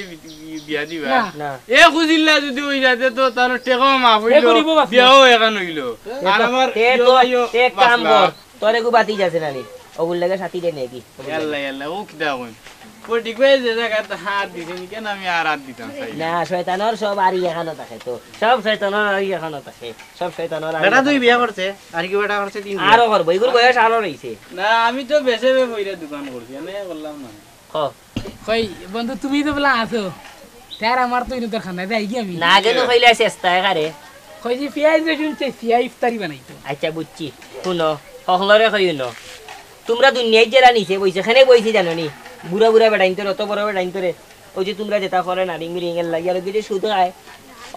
বিয়া দিবা না। না এ খুঁজিল্লা যদি ওই যাতে তো তার টেকাও মাফ এ হইলো করিব বাঁচলো। বিয়াও এখান হইলো আর আমার তে তো তে কাম কর তোরে গু বাতি যাচ্ছে নানি ওগুল লাগে সাথী দে নাকি আল্লাহ আল্লাহ ও কিতা কই পটিক ভাই যে জায়গাতে হাত দিছেন কেন আমি আর হাত দিতাম চাই না শয়তানর সব আরি এখানো থাকে তো সব শয়তানর আরি এখানো থাকে সব শয়তানর বেটা তুই বিয়া করছে আর কি বেটা করছে 3 আরো করবো এগুলো বয়স আরো রইছে না আমি তো বেশে বইরা দোকান করছি এনে করলাম না হ কই বন্ধু তুমি তো বলা আছো তার আমার তো ইনো দরকার নাই যাই কি আমি না কেন কইলে চেষ্টা করে কই যে পিয়াজ রসুন চেষ্টা ইফতারি বানাইতো আচ্ছা বুঝছি শুনো হকলরে কইনো তোমরা দুনিয়ায় যারা নিচে বইছে এখানে বইছি জানো নি বুড়া বুড়া বেড়াইন তোর অত বড় বেড়াইন তোরে ওই যে তোমরা যেটা করে না রিং রিং এর লাগি আর কিছু সুদ খায়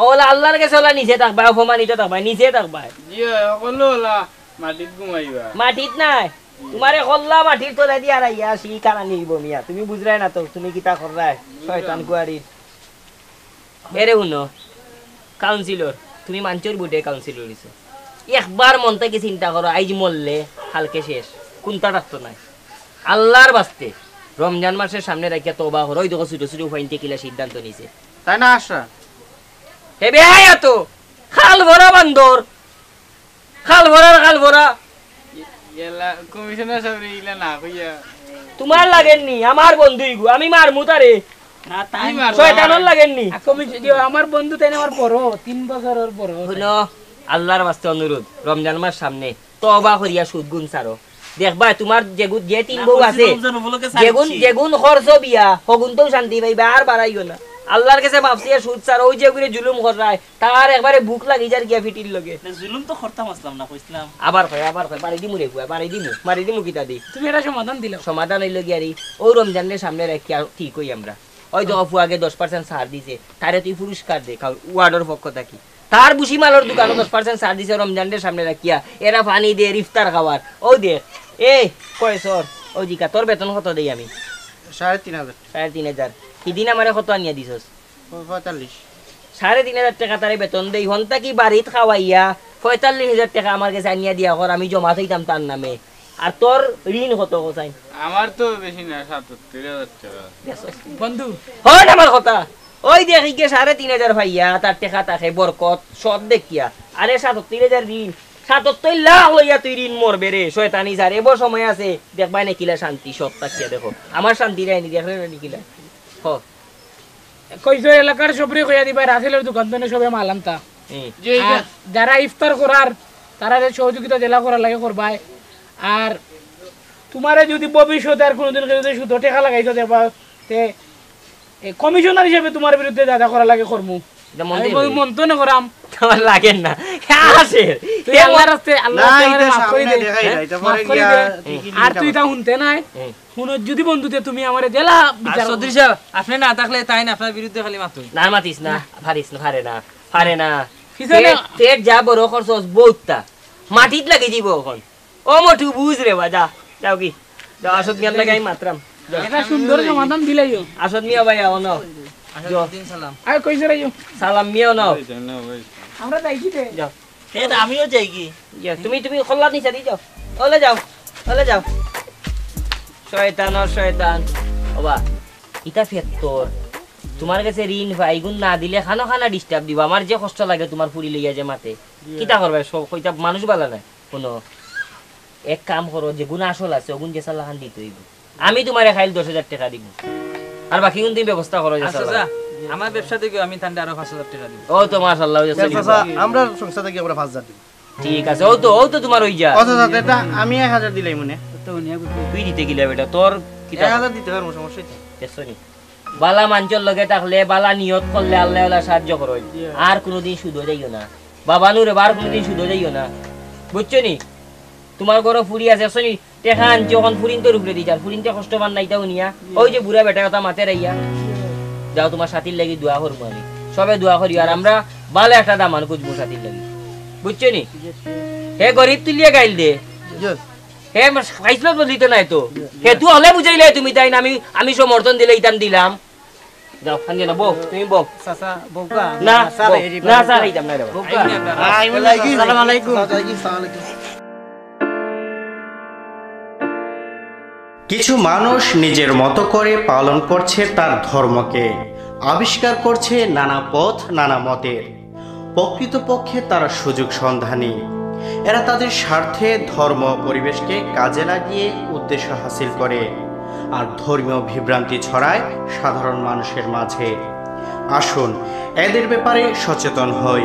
ওলা আল্লাহর কাছে ওলা নিচে থাকবা অপমানিত থাকবা নিচে থাকবা জি সকলো হলা মাটিত ঘুমাইবা মাটিত নাই তোমারে কল্লা মাটির তোলা দিয়া রাইয়া সি কানা নিব মিয়া তুমি বুঝরাই না তো তুমি কিতা কররাই শয়তান কুয়ারি এরে শুনো কাউন্সিলর তুমি মাঞ্চর বুটে কাউন্সিলর হইছো একবার মন থেকে চিন্তা করো আইজ মরলে কালকে শেষ কোনটা রাখতো নাই আল্লাহর বাস্তে রমজান মাসের সামনে রাখিয়া তওবা করো ওই দেখো ছোট ছোট ফাইনতে কিলা সিদ্ধান্ত নিছে তাই না আশা হে বেহায়া তো খাল ভরা বান্দর খাল ভরা এলা কমিশনার সাহেব ইলা না কইয়া তোমার লাগেননি আমার বন্ধুই গো আমি মারমু তারে না তাই শয়তানর লাগেননি কমি যদি আমার বন্ধু তাই আমার বড় 3 বছরের বড় শুনো আল্লাহর বাস্তে অনুরোধ রমজান মাস সামনে তওবা করিয়া সুদ গুণ ছাড়ো দেখবা তোমার যে তিন বউ আছে যেগুন খরচ বিয়া হগুন তো শান্তি পাইবা আর বাড়াইও না আল্লাহর কাছে মাফসিয়া সুদ ছাড়ো ওই যে গুলো জুলুম করায় তার একবারে বুক লাগি যার গিয়া ফিটির লগে জুলুম তো করতাম আসলাম না কইছিলাম আবার কয় বাড়ি দিমু রে কুয়া মারি দিমু কিতা দি তুমি এটা সমাধান দিলাও সমাধান হইল গিয়ারি ও রমজানের সামনে রাখি ঠিক হই আমরা ওই দেখো ফুয়াকে 10% ছাড় দিছে তারে তুই পুরস্কার দে ওয়ার্ডের পক্ষ থাকি তার বুসি মালের দোকানে 10% ছাড় দিছে রমজানের সামনে রাখিয়া এরা পানি দে ইফতার খাওয়ার ও দেখ এই কয় সর ও জিকা তোর বেতন কত দেই আমি 3,500 3,500 কিদিন আমারে কত আনিয়া দিছস 45 3,500 টাকা তারে বেতন দেই হন্তা কি বাড়িত খাওয়াইয়া 45,000 টাকা আমার কাছে আনিয়া দিয়া কর আমি জমা থইতাম তার নামে আর তোর ঋণ কত কোথায় আমার তো বেশি না 77,000 টাকা বন্ধু হয় আমার কথা ওই দেখি কে 3,500 ভাইয়া তার টেকা তাকে বরকত সব দেখিয়া আরে 77,000 ঋণ 77 লাখ লইয়া তুই ঋণ মরবে রে শয়তানি স্যার এবার সময় আছে দেখবাই না কিলা শান্তি সব তাকিয়া দেখো আমার শান্তি রাইনি দেখলে না কিলা হ কইছো এলাকার সবরে কইয়া দিবা রাসেলের দোকান তো সবে মালান্তা আর যারা ইফতার করার তারা যে সহযোগিতা জেলা করার লাগে করবাই আর তোমারে যদি ভবিষ্যতে আর কোনোদিন যদি শুধু টাকা লাগাইছো দেবা তে কমিশনার হিসেবে তোমার বিরুদ্ধে দাদা করা লাগে করমু মন তো না করাম আমার লাগেন না আছে তুই আল্লাহর রাস্তে আল্লাহ তোমারে মাফ করে দে আর তুই তা শুনতে নাই শুনো যদি বন্ধুতে তুমি আমারে জেলা বিচার চৌধুরী সাহেব আপনি না থাকলে তাই না আপনার বিরুদ্ধে খালি মাতুই না মাতিস না পারিস না পারে না পেট যা বড় খরচ বহুতটা মাটিত লাগি দিব এখন ও মটু বুঝ রে বাজা যাও কি যাও আসত মিয়ার লাগাই মাত্রাম এটা সুন্দর সমাধান দিলাইও আসত মিয়া ভাই আও নাও সালাম আয় কইছে রাইও সালাম মিয়াও নাও আমরা যাইছি তে যাও আমিও যাই কি তুমি খোলা নিচে দি যাও ওলে যাও শয়তান ওবা ইটা ফেত্তর তোমার কাছে ঋণ ভাইগুন না দিলে খানা ডিস্টার্ব দিব আমার যে কষ্ট লাগে তোমার ফুরি লইয়া যে মাতে কিতা করবে সব কইতা মানুষ বালা নাই কোনো এক কাম করো যে গুণ আসল আছে ওগুন যে সাল্লাহ খান দিতে হইব আমি তোমারে খাইল 10,000 টাকা দিব আর বাকি গুণ তুমি ব্যবস্থা করো যে সাল্লাহ আমার ব্যবসা থেকে আমি তান্ডে আরো 5,000 টাকা দিব ও তো মাশাআল্লাহ আমরা সংস্থা থেকে আমরা 5,000 দিব ঠিক আছে ও তো তোমার হই যা এটা আমি 1000 দিলাই মনে তো নিয়া তুই দিতে গিলা বেটা তোর কিতা 1000 দিতে পারবো সমস্যা নাই দেখছনি বালা মানচর লগে থাকলে বালা নিয়ত করলে আল্লাহ আল্লাহ সাহায্য করো আর কোনোদিন সুদ যাইও না বাবা নুরে বার কোনোদিন সুদ যাইও না বুঝছো নি তোমার ঘরে ফুরি আছে শুনি টেকা আনছি যখন ফুরিন তোর উপরে দিই ফুরিনতে কষ্ট পান নাইটাও নিয়া ওই যে বুড়া বেটা কথা মাতে রাইয়া যাও তোমার সাথীর লাগি দোয়া করবো আমি সবে দোয়া করি আর আমরা ভালো একটা দামান খুঁজবো সাথীর লাগি বুঝছো নি হে গরিব তুলিয়া গাইল দে হে খাইছিল বলিত নাই তো হে তুই হলে বুঝাইলে তুমি তাই না আমি সমর্থন দিলে ইতান দিলাম যাও খান না বউ তুমি বউ চাচা বউকা না না স্যার এইতাম না রে বউকা আসসালামু আলাইকুম কিছু মানুষ নিজের মতো করে পালন করছে তার ধর্মকে, আবিষ্কার করছে নানা পথ নানা মতের। প্রকৃতপক্ষে তারা সুযোগ সন্ধানী। এরা তাদের স্বার্থে ধর্ম পরিবেশকে কাজে লাগিয়ে উদ্দেশ্য হাসিল করে আর ধর্মীয় বিভ্রান্তি ছড়ায় সাধারণ মানুষের মাঝে। আসুন এদের ব্যাপারে সচেতন হই।